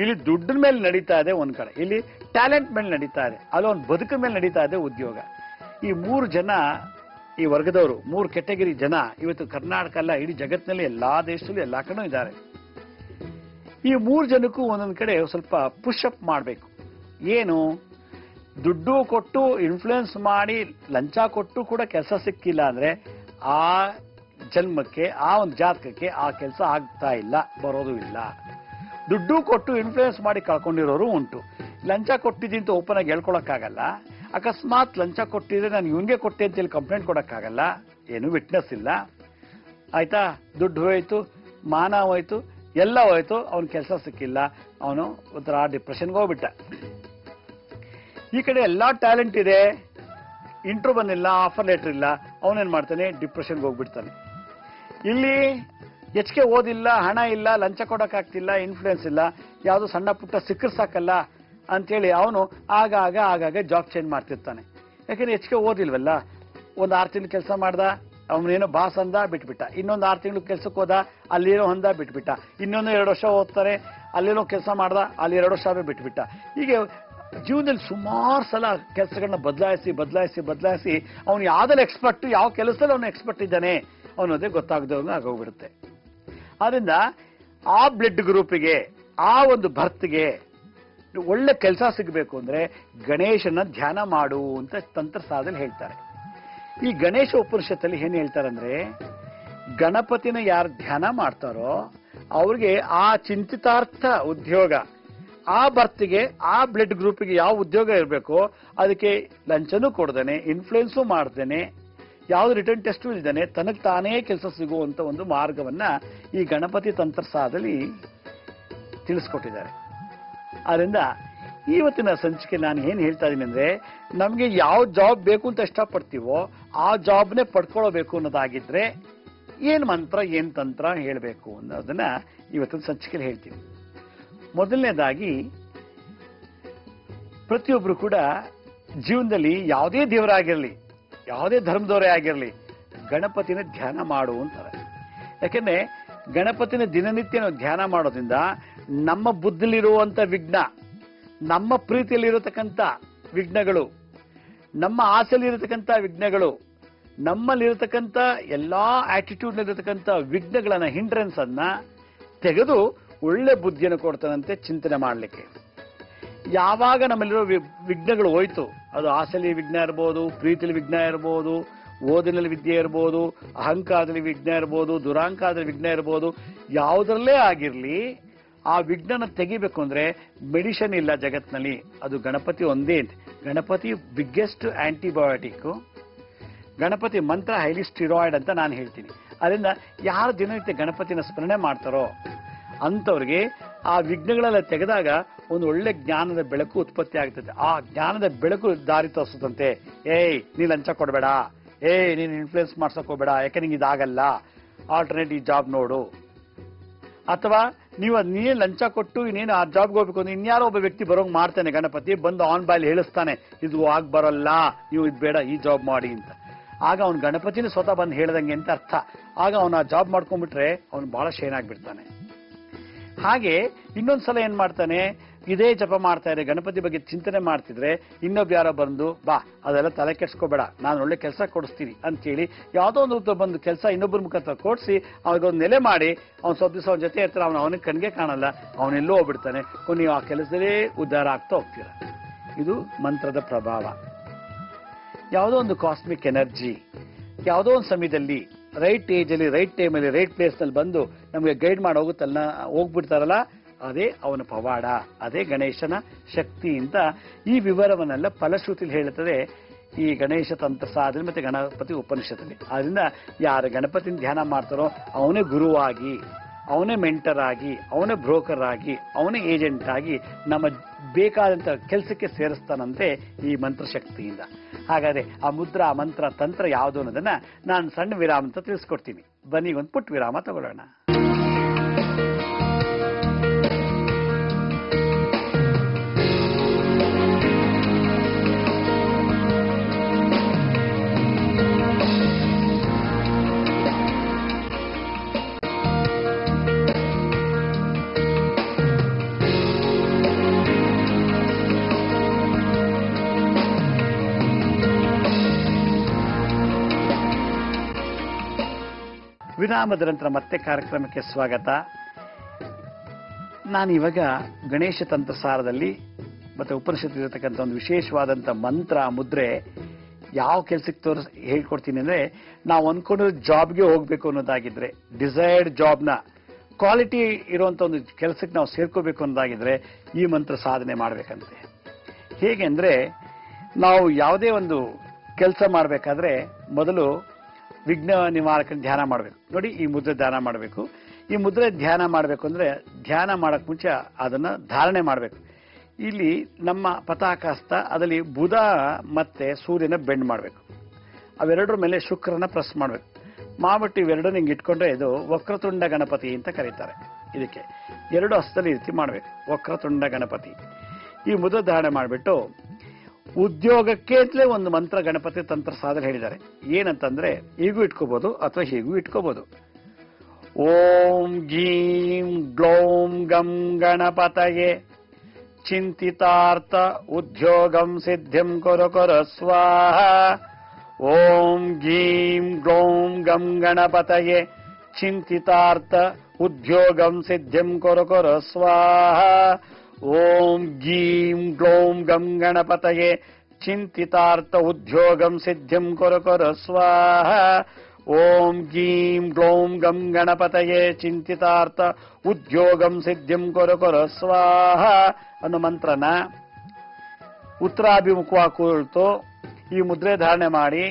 S1: ಇಲ್ಲಿ ದುಡ್ಡಿನ ಮೇಲೆ ನಡೀತಾ ಇದೆ ಒಂದ್ ಕಡೆ, ಇಲ್ಲಿ ಟ್ಯಾಲೆಂಟ್ ಮೇಲೆ ನಡೀತಾ ಇದೆ, ಅಲ್ಲಿ ಒಂದು ಬದುಕಿನ ಮೇಲೆ ನಡೀತಾ ಇದೆ ಉದ್ಯೋಗ. ಈ 3 ಜನ, ಈ ವರ್ಗದವರು, 3 ಕೆಟಗರಿ ಜನ ಇವತ್ತು ಕರ್ನಾಟಕ ಅಲ್ಲ, ಇಡೀ ಜಗತ್ತಿನಲ್ಲಿ ಎಲ್ಲಾ ದೇಶದಲ್ಲೂ ಎಲ್ಲಾ ಕಡೆ ಇದ್ದಾರೆ. ಈ 3 ಜನಕ್ಕೂ ಒಂದೊಂದ್ ಕಡೆ ಸ್ವಲ್ಪ ಪುಷ್ ಅಪ್ ಮಾಡಬೇಕು. ಏನು, ದುಡ್ಡು ಕೊಟ್ಟು ಇನ್ಫ್ಲೂಯೆನ್ಸ್ ಮಾಡಿ ಲಂಚ ಕೊಟ್ಟು ಕೂಡ ಕೆಲಸ ಸಿಕ್ಕಿಲ್ಲ ಅಂದ್ರೆ ಆ ಜನ್ಮಕ್ಕೆ, ಆ ಒಂದು ಜಾತಕಕ್ಕೆ ಆ ಕೆಲಸ ಆಗ್ತಾ ಇಲ್ಲ, ಬರೋದು ಇಲ್ಲ. ದುಡ್ಡು ಕೊಟ್ಟು ಇನ್ಫ್ಲೂಯೆನ್ಸ್ ಮಾಡಿ ಕಳ್ಕೊಂಡಿರೋರು ಉಂಟು. ಲಂಚ ಕೊಟ್ಟಿದ್ದೀನಿ ಅಂತ ಓಪನ್ ಆಗಿ ಹೇಳ್ಕೊಳಕ್ಕಾಗಲ್ಲ, ಅಕಸ್ಮಾತ್ ಲಂಚ ಕೊಟ್ಟಿದ್ರೆ ನಾನು ಇವನ್ಗೆ ಕೊಟ್ಟೆ ಅಂತೇಳಿ ಕಂಪ್ಲೇಂಟ್ ಕೊಡಕ್ಕಾಗಲ್ಲ, ಏನು ವಿಟ್ನೆಸ್ ಇಲ್ಲ, ಆಯ್ತಾ, ದುಡ್ಡು ಹೋಯ್ತು, ಮಾನ ಹೋಯ್ತು, ಎಲ್ಲ ಹೋಯ್ತು, ಅವನ ಕೆಲಸ ಸಿಕ್ಕಿಲ್ಲ, ಅವನು ಒಂಥರ ಡಿಪ್ರೆಷನ್ಗೆ ಹೋಗ್ಬಿಟ್ಟ. ಈ ಕಡೆ ಎಲ್ಲಾ ಟ್ಯಾಲೆಂಟ್ ಇದೆ, ಇಂಟರ್ವ್ಯೂ ಬಂದಿಲ್ಲ, ಆಫರ್ ಲೆಟರ್ ಇಲ್ಲ, ಅವನೇನ್ ಮಾಡ್ತಾನೆ, ಡಿಪ್ರೆಷನ್ಗೆ ಹೋಗ್ಬಿಡ್ತಾನೆ. ಇಲ್ಲಿ ಹೆಚ್ಚಿಗೆ ಓದಿಲ್ಲ, ಹಣ ಇಲ್ಲ, ಲಂಚ ಕೊಡಕ್ಕಾಗ್ತಿಲ್ಲ, ಇನ್ಫ್ಲೂಯೆನ್ಸ್ ಇಲ್ಲ, ಯಾವುದು ಸಣ್ಣ ಪುಟ್ಟ ಸಿಕ್ಕರ್ ಸಾಕಲ್ಲ ಅಂತೇಳಿ ಅವನು ಆಗಾಗ ಜಾಬ್ ಚೇಂಜ್ ಮಾಡ್ತಿರ್ತಾನೆ. ಯಾಕಂದ್ರೆ ಹೆಚ್ಚಿಗೆ ಓದಿಲ್ವಲ್ಲ, ಒಂದು 6 ತಿಂಗಳು ಕೆಲಸ ಮಾಡ್ದ, ಅವನೇನೋ ಬಾಸ್ ಅಂದ, ಬಿಟ್ಬಿಟ್ಟ. ಇನ್ನೊಂದು 6 ತಿಂಗಳು ಕೆಲ್ಸಕ್ಕೆ ಹೋದ, ಅಲ್ಲಿರೋ ಹೊಂದ, ಬಿಟ್ಬಿಟ್ಟ. ಇನ್ನೊಂದು 2 ವರ್ಷ ಓದ್ತಾರೆ, ಅಲ್ಲಿರೋ ಕೆಲಸ ಮಾಡ್ದ, ಅಲ್ಲಿ 2 ವರ್ಷ ಬಿಟ್ಬಿಟ್ಟ. ಹೀಗೆ ಜೀವನದಲ್ಲಿ ಸುಮಾರು ಸಲ ಕೆಲಸಗಳನ್ನ ಬದಲಾಯಿಸಿ ಅವನು ಯಾವ್ದಲ್ಲಿ ಎಕ್ಸ್ಪರ್ಟ್, ಯಾವ ಕೆಲಸದಲ್ಲಿ ಅವನು ಎಕ್ಸ್ಪರ್ಟ್ ಇದ್ದಾನೆ ಅನ್ನೋದೇ ಗೊತ್ತಾಗದವ್ನು ಆಗೋಗ್ಬಿಡುತ್ತೆ. ಆದ್ರಿಂದ ಆ ಬ್ಲಡ್ ಗ್ರೂಪಿಗೆ, ಆ ಒಂದು ಭರ್ತಿಗೆ ಒಳ್ಳೆ ಕೆಲಸ ಸಿಗಬೇಕು ಅಂದ್ರೆ ಗಣೇಶನ ಧ್ಯಾನ ಮಾಡು ಅಂತ ತಂತ್ರಸಾರದಲ್ಲಿ ಹೇಳ್ತಾರೆ. ಈ ಗಣೇಶ ಉಪನಿಷತ್ತಲ್ಲಿ ಏನ್ ಹೇಳ್ತಾರಂದ್ರೆ, ಗಣಪತಿನ ಯಾರು ಧ್ಯಾನ ಮಾಡ್ತಾರೋ ಅವ್ರಿಗೆ ಆ ಚಿಂತಿತಾರ್ಥ ಉದ್ಯೋಗ, ಆ ಭರ್ತಿಗೆ, ಆ ಬ್ಲಡ್ ಗ್ರೂಪಿಗೆ ಯಾವ ಉದ್ಯೋಗ ಇರಬೇಕು ಅದಕ್ಕೆ ಲಂಚನೂ ಕೊಡ್ದೇನೆ, ಇನ್ಫ್ಲೂಯೆನ್ಸು ಮಾಡ್ದೇನೆ, ಯಾವ್ದು ರಿಟರ್ನ್ ಟೆಸ್ಟು ಇಲ್ದೇನೆ ತನಗೆ ತಾನೇ ಕೆಲಸ ಸಿಗುವಂತ ಒಂದು ಮಾರ್ಗವನ್ನ ಈ ಗಣಪತಿ ತಂತ್ರಸಾರದಲ್ಲಿ ತಿಳಿಸ್ಕೊಟ್ಟಿದ್ದಾರೆ. ಆದ್ರಿಂದ ಇವತ್ತಿನ ಸಂಚಿಕೆ ನಾನು ಏನ್ ಹೇಳ್ತಾ ಇದ್ದೀನಿ ಅಂದ್ರೆ, ನಮ್ಗೆ ಯಾವ ಜಾಬ್ ಬೇಕು ಅಂತ ಇಷ್ಟಪಡ್ತೀವೋ ಆ ಜಾಬ್ನೇ ಪಡ್ಕೊಳ್ಳಬೇಕು ಅನ್ನೋದಾಗಿದ್ರೆ ಏನ್ ಮಂತ್ರ, ಏನ್ ತಂತ್ರ ಹೇಳ್ಬೇಕು ಅನ್ನೋದನ್ನ ಇವತ್ತಿನ ಸಂಚಿಕೆಯಲ್ಲಿ ಹೇಳ್ತೀನಿ. ಮೊದಲನೇದಾಗಿ, ಪ್ರತಿಯೊಬ್ರು ಕೂಡ ಜೀವನದಲ್ಲಿ ಯಾವುದೇ ದೇವರಾಗಿರ್ಲಿ, ಯಾವುದೇ ಧರ್ಮದವರೇ ಆಗಿರಲಿ, ಗಣಪತಿನ ಧ್ಯಾನ ಮಾಡು ಅಂತಾರೆ. ಯಾಕೆಂದ್ರೆ ಗಣಪತಿನ ದಿನನಿತ್ಯ ನಾವು ಧ್ಯಾನ ಮಾಡೋದ್ರಿಂದ ನಮ್ಮ ಬುದ್ಧಿಲಿರುವಂತ ವಿಘ್ನ, ನಮ್ಮ ಪ್ರೀತಿಯಲ್ಲಿರತಕ್ಕಂಥ ವಿಘ್ನಗಳು, ನಮ್ಮ ಆಸೆಯಲ್ಲಿರತಕ್ಕಂಥ ವಿಘ್ನಗಳು, ನಮ್ಮಲ್ಲಿರತಕ್ಕಂಥ ಎಲ್ಲಾ ಆಟಿಟ್ಯೂಡ್ ನಲ್ಲಿರತಕ್ಕಂಥ ವಿಘ್ನಗಳನ್ನ ಹಿಂಡ್ರೆನ್ಸ್ ಅನ್ನ ತೆಗೆದು ಒಳ್ಳೆ ಬುದ್ಧಿಯನ್ನು ಕೊಡ್ತಾನಂತೆ ಚಿಂತನೆ ಮಾಡಲಿಕ್ಕೆ. ಯಾವಾಗ ನಮ್ಮಲ್ಲಿರೋ ವಿಘ್ನಗಳು ಹೋಯ್ತು, ಅದು ಆಸೆಲಿ ವಿಘ್ನ ಇರ್ಬೋದು, ಪ್ರೀತಿಲಿ ವಿಘ್ನ ಇರ್ಬೋದು, ಓದಿನಲ್ಲಿ ವಿದ್ಯೆ ಇರ್ಬೋದು, ಅಹಂಕಾರದಲ್ಲಿ ವಿಘ್ನ ಇರ್ಬೋದು, ದುರಾಂಕಾರದಲ್ಲಿ ವಿಘ್ನ ಇರ್ಬೋದು, ಯಾವುದರಲ್ಲೇ ಆಗಿರ್ಲಿ ಆ ವಿಘ್ನನ ತೆಗಿಬೇಕು ಅಂದ್ರೆ ಮೆಡಿಸಿನ್ ಇಲ್ಲ ಜಗತ್ನಲ್ಲಿ, ಅದು ಗಣಪತಿ ಒಂದೇ. ಗಣಪತಿ ಬಿಗ್ಗೆಸ್ಟ್ ಆಂಟಿಬಯೋಟಿಕ್, ಗಣಪತಿ ಮಂತ್ರ ಹೈಲಿ ಸ್ಟಿರಾಯ್ಡ್ ಅಂತ ನಾನು ಹೇಳ್ತೀನಿ. ಅದರಿಂದ ಯಾರು ದಿನನಿತ್ಯ ಗಣಪತಿನ ಸ್ಮರಣೆ ಮಾಡ್ತಾರೋ ಅಂಥವ್ರಿಗೆ ಆ ವಿಘ್ನಗಳೆಲ್ಲ ತೆಗೆದಾಗ ಒಂದು ಒಳ್ಳೆ ಜ್ಞಾನದ ಬೆಳಕು ಉತ್ಪತ್ತಿ ಆಗ್ತದೆ. ಆ ಜ್ಞಾನದ ಬೆಳಕು ದಾರಿ ತೋರಿಸುತ್ತಂತೆ. ಏಯ್ ನೀ ಲಂಚ ಕೊಡಬೇಡ, ನೀನು ಇನ್ಫ್ಲೂಯೆನ್ಸ್ ಮಾಡ್ಸಕ್ ಹೋಗ್ಬೇಡ, ಯಾಕೆ ನಿಂಗೆ ಇದಾಗಲ್ಲ, ಆಲ್ಟರ್ನೇಟಿವ್ ಜಾಬ್ ನೋಡು. ಅಥವಾ ನೀನು ಲಂಚ ಕೊಟ್ಟು ಇನ್ನೇನು ಆ ಜಾಬ್ಗೆ ಹೋಗ್ಬೇಕು ಅಂದ್ರೆ ಇನ್ಯಾರೋ ಒಬ್ಬ ವ್ಯಕ್ತಿ ಬರೋಂಗ್ ಮಾಡ್ತಾನೆ, ಗಣಪತಿ ಬಂದು ಆನ್ ಬಾಯಲ್ಲಿ ಹೇಳಿಸ್ತಾನೆ, ಇದು ಆಗ್ ಬರಲ್ಲ, ನೀವು ಇದು ಬೇಡ, ಈ ಜಾಬ್ ಮಾಡಿ ಅಂತ. ಆಗ ಅವ್ನು ಗಣಪತಿನ ಸ್ವತಃ ಬಂದು ಹೇಳ್ದಂಗೆ ಅಂತ ಅರ್ಥ. ಆಗ ಅವನು ಆ ಜಾಬ್ ಮಾಡ್ಕೊಂಡ್ಬಿಟ್ರೆ ಅವನು ಬಹಳ ಶೇನ್ ಆಗ್ಬಿಡ್ತಾನೆ. ಹಾಗೆ ಇನ್ನೊಂದ್ಸಲ ಏನ್ ಮಾಡ್ತಾನೆ, ಇದೇ ಜಪ ಮಾಡ್ತಾ ಇದ್ರೆ ಗಣಪತಿ ಬಗ್ಗೆ ಚಿಂತನೆ ಮಾಡ್ತಿದ್ರೆ ಇನ್ನೊಬ್ಬ ಯಾರೋ ಬಂದು ಬಾ ಅದೆಲ್ಲ ತಲೆ ಕೆಡ್ಸ್ಕೋಬೇಡ, ನಾನು ಒಳ್ಳೆ ಕೆಲಸ ಕೊಡಿಸ್ತೀನಿ ಅಂತೇಳಿ ಯಾವುದೋ ಒಂದು ಬಂದು ಕೆಲಸ ಇನ್ನೊಬ್ಬರ ಮುಖಾಂತರ ಕೊಡಿಸಿ ಅವ್ರಿಗೊಂದು ನೆಲೆ ಮಾಡಿ ಅವ್ನು ಸ್ವಲ್ಪ ದಿವಸ ಅವನ ಜೊತೆ ಇರ್ತಾರೆ, ಅವನಿಗೆ ಕಣ್ಗೆ ಕಾಣಲ್ಲ, ಅವನೆಲ್ಲೋ ಹೋಗ್ಬಿಡ್ತಾನೆ. ನೀವು ಆ ಕೆಲಸದಲ್ಲೇ ಉದ್ಧಾರ ಆಗ್ತಾ ಹೋಗ್ತೀರ. ಇದು ಮಂತ್ರದ ಪ್ರಭಾವ. ಯಾವುದೋ ಒಂದು ಕಾಸ್ಮಿಕ್ ಎನರ್ಜಿ ಯಾವುದೋ ಒಂದು ಸಮಯದಲ್ಲಿ ರೈಟ್ ಏಜ್ ಅಲ್ಲಿ ರೈಟ್ ಟೈಮಲ್ಲಿ ರೈಟ್ ಪ್ಲೇಸ್ ನಲ್ಲಿ ಬಂದು ನಮಗೆ ಗೈಡ್ ಮಾಡಿ ಹೋಗ್ಬಿಡ್ತಾರಲ್ಲ, ಅದೇ ಅವನ ಪವಾಡ, ಅದೇ ಗಣೇಶನ ಶಕ್ತಿ ಅಂತ ಈ ವಿವರವನ್ನೆಲ್ಲ ಫಲಶ್ರುತಿಲಿ ಹೇಳುತ್ತದೆ ಈ ಗಣೇಶ ತಂತ್ರ ಸಾಧನೆ ಮತ್ತೆ ಗಣಪತಿ ಉಪನಿಷತ್ತಲ್ಲಿ. ಆದ್ರಿಂದ ಯಾರು ಗಣಪತಿನ ಧ್ಯಾನ ಮಾಡ್ತಾರೋ ಅವನೇ ಗುರುವಾಗಿ, ಅವನೇ ಮೆಂಟರ್ ಆಗಿ, ಅವನೇ ಬ್ರೋಕರ್ ಆಗಿ, ಅವನೇ ಏಜೆಂಟ್ ಆಗಿ ನಮ್ಮ ಬೇಕಾದಂತ ಕೆಲಸಕ್ಕೆ ಸೇರಿಸ್ತಾನಂತೆ ಈ ಮಂತ್ರಶಕ್ತಿಯಿಂದ. ಹಾಗಾದ್ರೆ ಆ ಮುದ್ರಾ ಮಂತ್ರ ತಂತ್ರ ಯಾವುದು ಅನ್ನೋದನ್ನ ನಾನು ಸಣ್ಣ ವಿರಾಮ ಅಂತ ತಿಳಿಸ್ಕೊಡ್ತೀನಿ. ಬನ್ನಿ ಒಂದು ಪುಟ್ಟ ವಿರಾಮ ತಗೊಳ್ಳೋಣ. ವಿರಾಮದ ನಂತರ ಮತ್ತೆ ಕಾರ್ಯಕ್ರಮಕ್ಕೆ ಸ್ವಾಗತ. ನಾನು ಇವಾಗ ಗಣೇಶ ತಂತ್ರಸಾರದಲ್ಲಿ ಮತ್ತೆ ಉಪನಿಷತ್ತು ಇರತಕ್ಕಂಥ ಒಂದು ವಿಶೇಷವಾದಂಥ ಮಂತ್ರ ಮುದ್ರೆ ಯಾವ ಕೆಲಸಕ್ಕೆ ಹೇಳ್ಕೊಡ್ತೀನಿ ಅಂದ್ರೆ, ನಾವು ಅನ್ಕೊಂಡಿರೋ ಜಾಬ್ಗೆ ಹೋಗ್ಬೇಕು ಅನ್ನೋದಾಗಿದ್ರೆ, ಡಿಸೈರ್ಡ್ ಜಾಬ್ನ ಕ್ವಾಲಿಟಿ ಇರುವಂತ ಒಂದು ಕೆಲಸಕ್ಕೆ ನಾವು ಸೇರ್ಕೋಬೇಕು ಅನ್ನೋದಾಗಿದ್ರೆ ಈ ಮಂತ್ರ ಸಾಧನೆ ಮಾಡ್ಬೇಕಂತೆ. ಹೇಗೆ ಅಂದ್ರೆ, ನಾವು ಯಾವುದೇ ಒಂದು ಕೆಲಸ ಮಾಡಬೇಕಾದ್ರೆ ಮೊದಲು ವಿಘ್ನ ನಿವಾರಕ ಧ್ಯಾನ ಮಾಡಬೇಕು. ನೋಡಿ, ಈ ಮುದ್ರೆ ಧ್ಯಾನ ಮಾಡಬೇಕು. ಈ ಮುದ್ರೆ ಧ್ಯಾನ ಮಾಡಬೇಕು ಅಂದ್ರೆ ಧ್ಯಾನ ಮಾಡಕ್ ಮುಂಚೆ ಅದನ್ನ ಧಾರಣೆ ಮಾಡಬೇಕು. ಇಲ್ಲಿ ನಮ್ಮ ಪತಾಕಸ್ಥ ಅದರಲ್ಲಿ ಬುಧ ಮತ್ತೆ ಸೂರ್ಯನ ಬೆಂಡ್ ಮಾಡಬೇಕು. ಅವೆರಡರ ಮೇಲೆ ಶುಕ್ರನ ಪ್ರೆಸ್ ಮಾಡಬೇಕು. ಮಾಡ್ಬಿಟ್ಟು ಇವೆರಡನ್ನ ಹಿಂಗೆ ಇಟ್ಕೊಂಡ್ರೆ ಇದು ವಕ್ರತುಂಡ ಗಣಪತಿ ಅಂತ ಕರೀತಾರೆ. ಇದಕ್ಕೆ ಎರಡು ಹಸ್ತದಲ್ಲಿ ಈ ರೀತಿ ಮಾಡಬೇಕು, ವಕ್ರತುಂಡ ಗಣಪತಿ. ಈ ಮುದ್ರೆ ಧಾರಣೆ ಮಾಡಿಬಿಟ್ಟು ಉದ್ಯೋಗಕ್ಕೆ ಅಂತಲೇ ಒಂದು ಮಂತ್ರ ಗಣಪತಿ ತಂತ್ರ ಸಾಧನೆ ಹೇಳಿದ್ದಾರೆ. ಏನಂತಂದ್ರೆ, ಹೀಗೂ ಇಟ್ಕೋಬಹುದು ಅಥವಾ ಹೀಗೂ ಇಟ್ಕೋಬಹುದು. ಓಂ ಗೀಂ ಗ್ಲೌಂ ಗಂ ಗಣಪತಯೇ ಚಿಂತಿತಾರ್ಥ ಉದ್ಯೋಗಂ ಸಿದ್ಧಿಂ ಕುರು ಕುರು ಸ್ವಾಹ. ಓಂ ಗೀಂ ಗ್ಲೌಂ ಗಂ ಗಣಪತಯೇ ಚಿಂತಿತಾರ್ಥ ಉದ್ಯೋಗಂ ಸಿದ್ಧಿಂ ಕುರು ಕುರು ಸ್ವಾಹ. ಓಂ ಗೀಂ ಗ್ಲೌಂ ಗಂ ಗಣಪತಯೇ ಚಿಂತಿತಾರ್ಥ ಉದ್ಯೋಗಂ ಸಿದ್ಧಿಂ ಕುರು ಕುರು ಸ್ವಾಹ. ಓಂ ಗೀಂ ಗ್ಲೌಂ ಗಂ ಗಣಪತಯೇ ಚಿಂತಿತಾರ್ಥ ಉದ್ಯೋಗಂ ಸಿದ್ಧಿಂ ಕುರು ಕುರು ಸ್ವಾಹ ಅನ್ನೋ ಮಂತ್ರನ ಉತ್ತರಾಭಿಮುಖವಾಗಿ ಕೂಳ್ತು ಈ ಮುದ್ರೆ ಧಾರಣೆ ಮಾಡಿ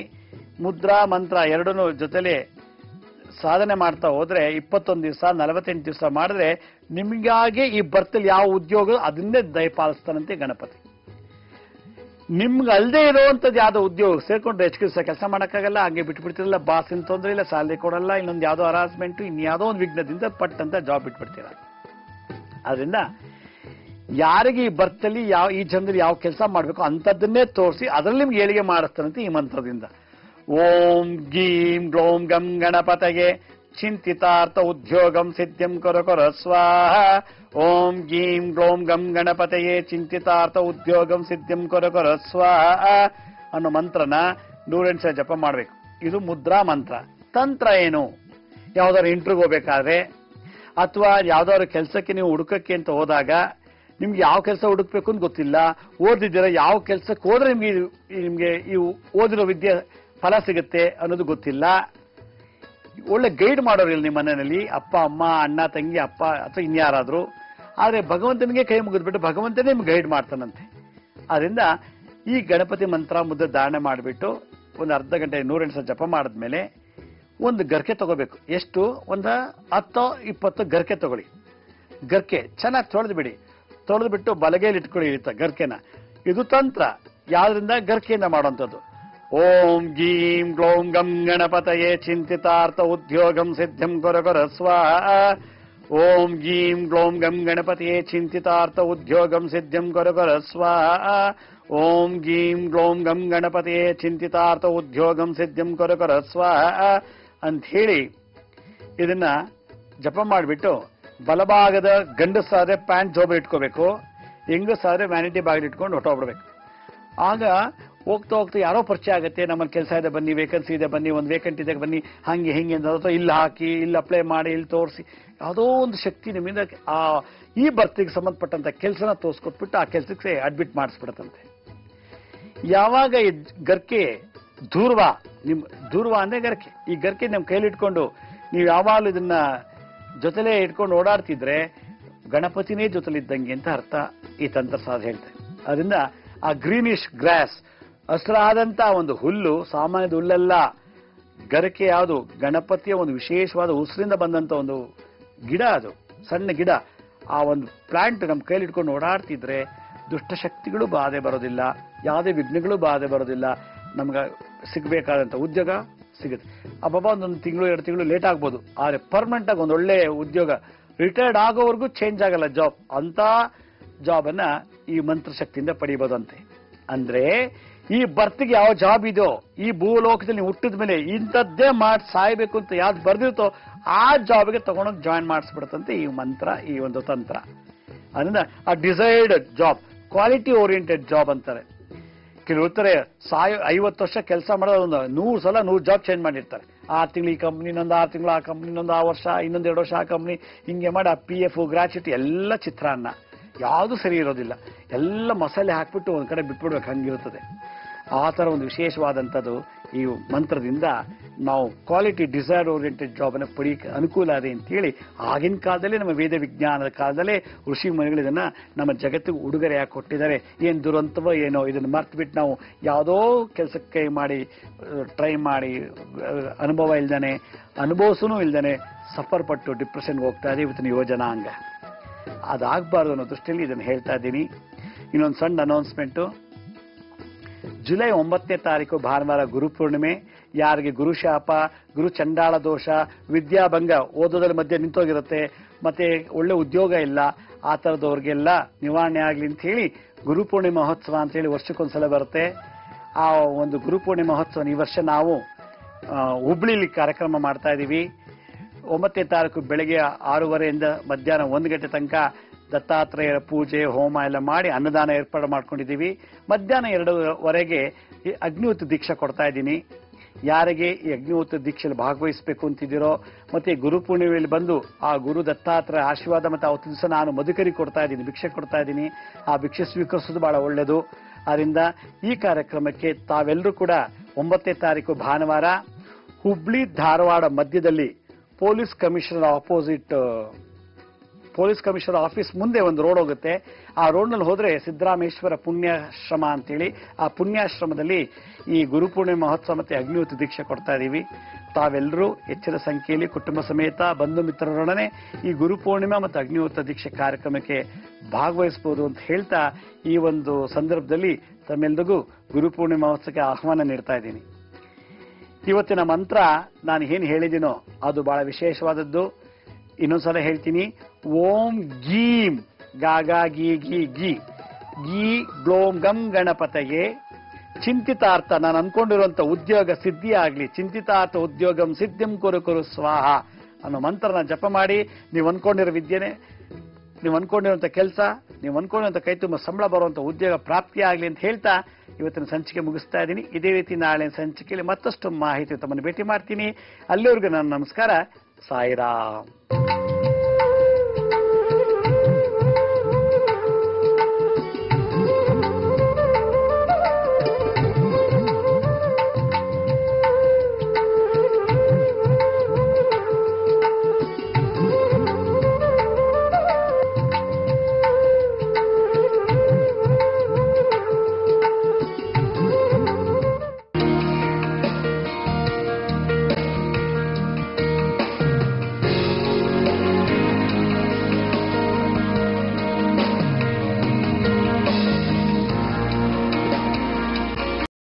S1: ಮುದ್ರಾ ಮಂತ್ರ ಎರಡನ್ನೂ ಜೊತೆಲೆ ಸಾಧನೆ ಮಾಡ್ತಾ ಹೋದ್ರೆ 21 ದಿವಸ 48 ದಿವಸ ಮಾಡಿದ್ರೆ ನಿಮಗಾಗಿ ಈ ಬರ್ತಲ್ಲಿ ಯಾವ ಉದ್ಯೋಗ ಅದನ್ನೇ ದಯಪಾಲಿಸ್ತಾನಂತೆ ಗಣಪತಿ. ನಿಮ್ಗೆ ಅಲ್ಲದೆ ಇರುವಂತದ್ದು ಯಾವ್ದೋ ಉದ್ಯೋಗ ಸೇರ್ಕೊಂಡ್ರೆ ಹೆಚ್ಚು ದಿವಸ ಕೆಲಸ ಮಾಡೋಕ್ಕಾಗಲ್ಲ, ಹಂಗೆ ಬಿಟ್ಬಿಡ್ತಿರಲ್ಲ, ಬಾಸಿನ ತೊಂದರೆ ಇಲ್ಲ, ಸ್ಯಾಲರಿ ಕೊಡಲ್ಲ, ಇನ್ನೊಂದು ಯಾವುದೋ ಹರಾಸ್ಮೆಂಟ್, ಇನ್ಯಾವುದೋ ಒಂದು ವಿಘ್ನದಿಂದ ಪಟ್ಟಂತ ಜಾಬ್ ಬಿಟ್ಬಿಡ್ತೀರ. ಆದ್ರಿಂದ ಯಾರಿಗೆ ಈ ಬರ್ತಲ್ಲಿ ಈ ಜನ್ಮದಲ್ಲಿ ಯಾವ ಕೆಲಸ ಮಾಡಬೇಕು ಅಂತದನ್ನೇ ತೋರಿಸಿ ಅದರಲ್ಲಿ ನಿಮ್ಗೆ ಏಳಿಗೆ ಮಾಡಿಸ್ತಾನಂತೆ ಈ ಮಂತ್ರದಿಂದ. ಓಂ ಗೀಂ ಗ್ಲೌಂ ಗಂ ಗಣಪತಯೇ ಚಿಂತಿತಾರ್ಥ ಉದ್ಯೋಗಂ ಸಿದ್ಧಿಂ ಕುರು ಕುರು ಸ್ವಾಹ. ಓಂ ಗೀಂ ಗ್ಲೌಂ ಗಂ ಗಣಪತಯೇ ಚಿಂತಿತಾರ್ಥ ಉದ್ಯೋಗಂ ಸಿದ್ಧಿಂ ಕುರು ಕುರು ಸ್ವಾಹ ಅನ್ನೋ ಮಂತ್ರನ 108 ಸಲ ಜಪ ಮಾಡಬೇಕು. ಇದು ಮುದ್ರಾ ಮಂತ್ರ. ತಂತ್ರ ಏನು? ಯಾವ್ದಾದ್ರು ಇಂಟರ್ವ್ಯೂ ಹೋಗ್ಬೇಕಾದ್ರೆ ಅಥವಾ ಯಾವ್ದಾದ್ರು ಕೆಲಸಕ್ಕೆ ನೀವು ಹುಡುಕಕ್ಕೆ ಅಂತ ಹೋದಾಗ ನಿಮ್ಗೆ ಯಾವ ಕೆಲಸ ಹುಡುಕ್ಬೇಕು ಅಂತ ಗೊತ್ತಿಲ್ಲ, ಓದಿದ್ದೀರ ಯಾವ ಕೆಲಸಕ್ಕೆ ಹೋದ್ರೆ ನಿಮ್ಗೆ ಈ ಓದಿರೋ ವಿದ್ಯೆ ಫಲ ಸಿಗುತ್ತೆ ಅನ್ನೋದು ಗೊತ್ತಿಲ್ಲ. ಒಳ್ಳೆ ಗೈಡ್ ಮಾಡೋರಿಲ್ಲ ನಿಮ್ಮ ಮನೆಯಲ್ಲಿ, ಅಪ್ಪ ಅಮ್ಮ ಅಣ್ಣ ತಂಗಿ ಅಪ್ಪ ಅಥವಾ ಇನ್ಯಾರಾದ್ರೂ. ಆದ್ರೆ ಭಗವಂತನಿಗೆ ಕೈ ಮುಗಿದ್ಬಿಟ್ಟು ಭಗವಂತನೇ ನಿಮ್ಗೆ ಗೈಡ್ ಮಾಡ್ತಾನಂತೆ. ಆದ್ರಿಂದ ಈ ಗಣಪತಿ ಮಂತ್ರ ಮುದ್ದೆ ಧಾರಣೆ ಮಾಡಿಬಿಟ್ಟು ಒಂದು ಅರ್ಧ ಗಂಟೆ 108 ಸಲ ಜಪ ಮಾಡಿದ್ಮೇಲೆ ಒಂದು ಗರ್ಕೆ ತಗೋಬೇಕು. ಎಷ್ಟು? ಒಂದು 10-20 ಗರ್ಕೆ ತಗೊಳ್ಳಿ. ಗರ್ಕೆ ಚೆನ್ನಾಗಿ ತೊಳೆದು ಬಿಟ್ಟು ಬಲಗೈಲಿ ಇಟ್ಕೊಳ್ಳಿ ಗರ್ಕೆನ. ಇದು ತಂತ್ರ. ಯಾವ್ದ್ರಿಂದ? ಗರ್ಕೆಯಿಂದ ಮಾಡುವಂಥದ್ದು. ಓಂ ಗೀಂ ಗ್ಲೌಂ ಗಂ ಗಣಪತಯೇ ಚಿಂತಿತಾರ್ಥ ಉದ್ಯೋಗಂ ಸಿದ್ಧಂ ಕೊರ ಸ್ವಾಹ. ಓಂ ಗೀಂ ಗ್ಲೌಂ ಗಂ ಗಣಪತಿಯೇ ಚಿಂತಿತಾರ್ಥ ಉದ್ಯೋಗಂ ಸಿದ್ಧಂ ಕೊರ ಸ್ವಾಹ. ಓಂ ಗೀಂ ಗ್ಲೌಂ ಗಂ ಗಣಪತಿಯೇ ಚಿಂತಿತಾರ್ಥ ಉದ್ಯೋಗಂ ಸಿದ್ಧಂ ಕೊರ ಸ್ವಾಹ ಅಂತ ಹೇಳಿ ಇದನ್ನ ಜಪ ಮಾಡಿಬಿಟ್ಟು ಬಲಭಾಗದ ಗಂಡಸಾದ್ರೆ ಪ್ಯಾಂಟ್ ಜೋಬ ಇಟ್ಕೋಬೇಕು, ಹೆಂಗಸಾದ್ರೆ ವ್ಯಾನಿಟಿ ಬಾಗಿಲು ಇಟ್ಕೊಂಡು ಹೊಟ್ಟೋಗ್ಬಿಡ್ಬೇಕು. ಆಗ ಹೋಗ್ತಾ ಯಾರೋ ಪರಿಚಯ ಆಗುತ್ತೆ, ನಮ್ಮಲ್ಲಿ ಕೆಲಸ ಇದೆ ಬನ್ನಿ, ವೇಕೆನ್ಸಿ ಇದೆ ಬನ್ನಿ, ಒಂದು ವೇಕೆಂಟ್ ಇದೆ ಬನ್ನಿ, ಹಂಗೆ ಹಿಂಗೆ ಅಂತ ಇಲ್ಲಿ ಹಾಕಿ, ಇಲ್ಲಿ ಅಪ್ಲೈ ಮಾಡಿ, ಇಲ್ಲಿ ತೋರಿಸಿ, ಯಾವುದೋ ಒಂದು ಶಕ್ತಿ ನಿಮ್ಮಿಂದ ಈ ಬರ್ತಿಗೆ ಸಂಬಂಧಪಟ್ಟಂತ ಕೆಲಸನ ತೋರಿಸ್ಕೊಟ್ಬಿಟ್ಟು ಆ ಕೆಲಸಕ್ಕೆ ಅಡ್ಮಿಟ್ ಮಾಡಿಸ್ಬಿಡತ್ತಂತೆ. ಯಾವಾಗ ಈ ಗರ್ಕೆ ದೂರ್ವ ಅಂದ್ರೆ ಗರ್ಕೆ, ಈ ಗರ್ಕೆ ನಮ್ಮ ಕೈಲಿ ಇಟ್ಕೊಂಡು ನೀವು ಯಾವಾಗಲೂ ಇದನ್ನ ಜೊತೆಲೇ ಇಟ್ಕೊಂಡು ಓಡಾಡ್ತಿದ್ರೆ ಗಣಪತಿನೇ ಜೊತೆಲಿದ್ದಂಗೆ ಅಂತ ಅರ್ಥ ಈ ತಂತ್ರ ಸಾಧ ಹೇಳ್ತಾರೆ. ಅದರಿಂದ ಆ ಗ್ರೀನಿಶ್ ಗ್ರಾಸ್, ಹಸಿರಾದಂತ ಒಂದು ಹುಲ್ಲು, ಸಾಮಾನ್ಯದ ಹುಲ್ಲೆಲ್ಲ, ಗರಕೆ ಯಾವುದು? ಗಣಪತಿಯ ಒಂದು ವಿಶೇಷವಾದ ಉಸಿರಿಂದ ಬಂದಂತ ಒಂದು ಗಿಡ, ಅದು ಸಣ್ಣ ಗಿಡ. ಆ ಒಂದು ಪ್ಲಾಂಟ್ ನಮ್ಮ ಕೈಲಿ ಇಟ್ಕೊಂಡು ಓಡಾಡ್ತಿದ್ರೆ ದುಷ್ಟಶಕ್ತಿಗಳು ಬಾಧೆ ಬರೋದಿಲ್ಲ, ಯಾವುದೇ ವಿಘ್ನಗಳು ಬಾಧೆ ಬರೋದಿಲ್ಲ, ನಮ್ಗೆ ಸಿಗಬೇಕಾದಂತ ಉದ್ಯೋಗ ಸಿಗುತ್ತೆ. ಅಬ್ಬಬ್ಬ ಒಂದೊಂದು ತಿಂಗಳು 2 ತಿಂಗಳು ಲೇಟ್ ಆಗ್ಬೋದು, ಆದ್ರೆ ಪರ್ಮನೆಂಟ್ ಆಗಿ ಒಂದು ಒಳ್ಳೆ ಉದ್ಯೋಗ, ರಿಟೈರ್ಡ್ ಆಗೋವರೆಗೂ ಚೇಂಜ್ ಆಗಲ್ಲ ಜಾಬ್, ಅಂತ ಜಾಬ್ ಅನ್ನ ಈ ಮಂತ್ರಶಕ್ತಿಯಿಂದ ಪಡಿಬೋದಂತೆ. ಅಂದ್ರೆ ಈ ಬರ್ತಿಗೆ ಯಾವ ಜಾಬ್ ಇದೋ, ಈ ಭೂಲೋಕದಲ್ಲಿ ಹುಟ್ಟಿದ ಮೇಲೆ ಇಂಥದ್ದೇ ಮಾಡಿ ಸಾಯ್ಬೇಕು ಅಂತ ಯಾವ್ದು ಬರ್ದಿರುತ್ತೋ ಆ ಜಾಬ್ಗೆ ತಗೊಂಡೋಗಿ ಜಾಯಿನ್ ಮಾಡಿಸ್ಬಿಡುತ್ತಂತೆ ಈ ಮಂತ್ರ, ಈ ಒಂದು ತಂತ್ರ. ಅದರಿಂದ ಆ desired job, quality oriented job ಅಂತಾರೆ. ಕೆಲವರು 50 ವರ್ಷ ಕೆಲಸ ಮಾಡೋದು, ಒಂದು 100 ಸಲ 100 ಜಾಬ್ ಚೇಂಜ್ ಮಾಡಿರ್ತಾರೆ. 6 ತಿಂಗಳು ಈ ಕಂಪ್ನಿ, ಇನ್ನೊಂದು 6 ತಿಂಗಳು ಆ ಕಂಪ್ನಿ, ಇನ್ನೊಂದು 6 ವರ್ಷ, ಇನ್ನೊಂದು 2 ವರ್ಷ ಆ ಕಂಪ್ನಿ, ಹಿಂಗೆ ಮಾಡಿ ಆ PF ಗ್ರಾಚ್ಯುಟಿ ಎಲ್ಲ ಚಿತ್ರಾನ್ನ, ಯಾವುದು ಸರಿ ಇರೋದಿಲ್ಲ, ಎಲ್ಲ ಮಸಾಲೆ ಹಾಕ್ಬಿಟ್ಟು ಒಂದ್ ಕಡೆ ಬಿಟ್ಬಿಡ್ಬೇಕು, ಹಂಗಿರುತ್ತದೆ. ಆ ಥರ ಒಂದು ವಿಶೇಷವಾದಂಥದ್ದು ಈ ಮಂತ್ರದಿಂದ ನಾವು ಕ್ವಾಲಿಟಿ ಡಿಸೈರ್ ಓರಿಯೆಂಟೆಡ್ ಜಾಬ್ ಅನ್ನು ಪಡೆಯಕ್ಕೆ ಅನುಕೂಲ ಇದೆ ಅಂತೇಳಿ ಆಗಿನ ಕಾಲದಲ್ಲಿ, ನಮ್ಮ ವೇದ ವಿಜ್ಞಾನದ ಕಾಲದಲ್ಲೇ ಋಷಿ ಮುನಿಗಳು ಇದನ್ನ ನಮ್ಮ ಜಗತ್ತಿಗೆ ಉಡುಗೊರೆಯಾಗಿ ಕೊಟ್ಟಿದ್ದಾರೆ. ಏನ್ ದುರಂತವೋ ಏನೋ, ಇದನ್ನು ಮರ್ತು ಬಿಟ್ಟು ನಾವು ಯಾವುದೋ ಕೆಲಸಕ್ಕೆ ಟ್ರೈ ಮಾಡಿ ಅನುಭವ ಇಲ್ದಾನೆ, ಅನುಭವಿಸೂ ಇಲ್ದಾನೆ ಸಫರ್ ಪಟ್ಟು ಡಿಪ್ರೆಷನ್ಗೆ ಹೋಗ್ತಾ ಇದೆ ಇವತ್ತಿನ ಯೋಜನಾಂಗ. ಅದಾಗಬಾರ್ದು ಅನ್ನೋ ದೃಷ್ಟಿಯಲ್ಲಿ ಇದನ್ನು ಹೇಳ್ತಾ ಇದ್ದೀನಿ. ಇನ್ನೊಂದು ಸಣ್ಣ ಅನೌನ್ಸ್ಮೆಂಟು, ಜುಲೈ 9ನೇ ತಾರೀಕು ಭಾನುವಾರ ಗುರುಪೂರ್ಣಿಮೆ. ಯಾರಿಗೆ ಗುರುಶಾಪ, ಗುರು ಚಂಡಾಳ ದೋಷ, ವಿದ್ಯಾಭಂಗ, ಓದೋದ್ರಲ್ಲಿ ಮಧ್ಯೆ ನಿಂತೋಗಿರುತ್ತೆ, ಮತ್ತೆ ಒಳ್ಳೆ ಉದ್ಯೋಗ ಇಲ್ಲ, ಆ ಥರದವ್ರಿಗೆಲ್ಲ ನಿವಾರಣೆ ಆಗಲಿ ಅಂತ ಹೇಳಿ ಗುರುಪೂರ್ಣಿಮೆ ಮಹೋತ್ಸವ ಅಂತ ಹೇಳಿ ವರ್ಷಕ್ಕೊಂದ್ಸಲ ಬರುತ್ತೆ. ಆ ಒಂದು ಗುರುಪೂರ್ಣಿಮೆ ಮಹೋತ್ಸವ ಈ ವರ್ಷ ನಾವು ಹುಬ್ಳಿಲಿ ಕಾರ್ಯಕ್ರಮ ಮಾಡ್ತಾ ಇದ್ದೀವಿ. 9ನೇ ತಾರೀಕು ಬೆಳಗ್ಗೆ 6:30 ಮಧ್ಯಾಹ್ನ 1 ಗಂಟೆ ತನಕ ದತ್ತಾತ್ರೇಯರ ಪೂಜೆ ಹೋಮ ಎಲ್ಲ ಮಾಡಿ ಅನ್ನದಾನ ಏರ್ಪಾಡು ಮಾಡ್ಕೊಂಡಿದ್ದೀವಿ. ಮಧ್ಯಾಹ್ನ 2:00ವರೆಗೆ ಅಗ್ನಿಹೋತ್ರ ದೀಕ್ಷೆ ಕೊಡ್ತಾ ಇದ್ದೀನಿ. ಯಾರಿಗೆ ಈ ಅಗ್ನಿಹೋತ್ರ ದೀಕ್ಷೆಯಲ್ಲಿ ಭಾಗವಹಿಸಬೇಕು ಅಂತಿದ್ದೀರೋ, ಮತ್ತೆ ಗುರುಪೂರ್ಣಿಮೆಯಲ್ಲಿ ಬಂದು ಆ ಗುರು ದತ್ತಾತ್ರೇಯ ಆಶೀರ್ವಾದ ಮತ್ತೆ ಅವತ್ತು ದಿವಸ ನಾನು ಮಧುಕರಿ ಕೊಡ್ತಾ ಇದ್ದೀನಿ, ಭಿಕ್ಷೆ ಕೊಡ್ತಾ ಇದ್ದೀನಿ. ಆ ಭಿಕ್ಷೆ ಸ್ವೀಕರಿಸೋದು ಬಹಳ ಒಳ್ಳೆಯದು. ಅದರಿಂದ ಈ ಕಾರ್ಯಕ್ರಮಕ್ಕೆ ತಾವೆಲ್ಲರೂ ಕೂಡ 9ನೇ ತಾರೀಕು ಭಾನುವಾರ ಹುಬ್ಳಿ ಧಾರವಾಡ ಮಧ್ಯದಲ್ಲಿ ಪೊಲೀಸ್ ಕಮಿಷನರ್ ಆಫೀಸ್ ಮುಂದೆ ಒಂದು ರೋಡ್ ಹೋಗುತ್ತೆ. ಆ ರೋಡ್ನಲ್ಲಿ ಹೋದ್ರೆ ಸಿದ್ದರಾಮೇಶ್ವರ ಪುಣ್ಯಾಶ್ರಮ ಅಂತೇಳಿ, ಆ ಪುಣ್ಯಾಶ್ರಮದಲ್ಲಿ ಈ ಗುರುಪೂರ್ಣಿಮೆ ಮಹೋತ್ಸವ ಮತ್ತೆ ಅಗ್ನಿಹೋತ್ರ ದೀಕ್ಷೆ ಕೊಡ್ತಾ ಇದ್ದೀವಿ. ತಾವೆಲ್ಲರೂ ಹೆಚ್ಚಿನ ಸಂಖ್ಯೆಯಲ್ಲಿ ಕುಟುಂಬ ಸಮೇತ ಬಂಧು ಮಿತ್ರರೊಡನೆ ಈ ಗುರುಪೂರ್ಣಿಮೆ ಮತ್ತು ಅಗ್ನಿಹೋತ್ರ ದೀಕ್ಷೆ ಕಾರ್ಯಕ್ರಮಕ್ಕೆ ಭಾಗವಹಿಸಬಹುದು ಅಂತ ಹೇಳ್ತಾ ಈ ಒಂದು ಸಂದರ್ಭದಲ್ಲಿ ತಮ್ಮೆಲ್ಲರಿಗೂ ಗುರುಪೂರ್ಣಿಮೆ ಮಹೋತ್ಸವಕ್ಕೆ ಆಹ್ವಾನ ನೀಡ್ತಾ ಇದ್ದೀನಿ. ಇವತ್ತಿನ ಮಂತ್ರ ನಾನು ಏನು ಹೇಳಿದ್ದೀನೋ ಅದು ಬಹಳ ವಿಶೇಷವಾದದ್ದು. ಇನ್ನೊಂದ್ಸಲ ಹೇಳ್ತೀನಿ. ಓಂ ಗೀಂ ಗಾಗಾ ಗೀ ಗೀ ಗೀ ಗೀ ಗ್ಲೋಂ ಗಂ ಗಣಪತಯೇ ಚಿಂತಿತಾರ್ಥ, ನಾನು ಅನ್ಕೊಂಡಿರುವಂತ ಉದ್ಯೋಗ ಸಿದ್ಧಿ ಆಗ್ಲಿ, ಚಿಂತಿತಾರ್ಥ ಉದ್ಯೋಗಂ ಸಿದ್ಧಿಂ ಕುರು ಸ್ವಾಹ ಅನ್ನೋ ಮಂತ್ರನ ಜಪ ಮಾಡಿ ನೀವು ಅನ್ಕೊಂಡಿರೋ ವಿದ್ಯೆನೆ, ನೀವು ಅನ್ಕೊಂಡಿರುವಂತ ಕೆಲಸ, ನೀವು ಅನ್ಕೊಂಡಿರುವಂತ ಕೈ ತುಂಬ ಸಂಬಳ ಬರುವಂತ ಉದ್ಯೋಗ ಪ್ರಾಪ್ತಿ ಆಗ್ಲಿ ಅಂತ ಹೇಳ್ತಾ ಇವತ್ತಿನ ಸಂಚಿಕೆ ಮುಗಿಸ್ತಾ ಇದ್ದೀನಿ. ಇದೇ ರೀತಿ ನಾಳೆ ಸಂಚಿಕೆಯಲ್ಲಿ ಮತ್ತಷ್ಟು ಮಾಹಿತಿ ತಮ್ಮನ್ನು ಭೇಟಿ ಮಾಡ್ತೀನಿ. ಅಲ್ಲಿವರೆಗೂ ನನ್ನ ನಮಸ್ಕಾರ. ಸಾಯಿರಾಮ್.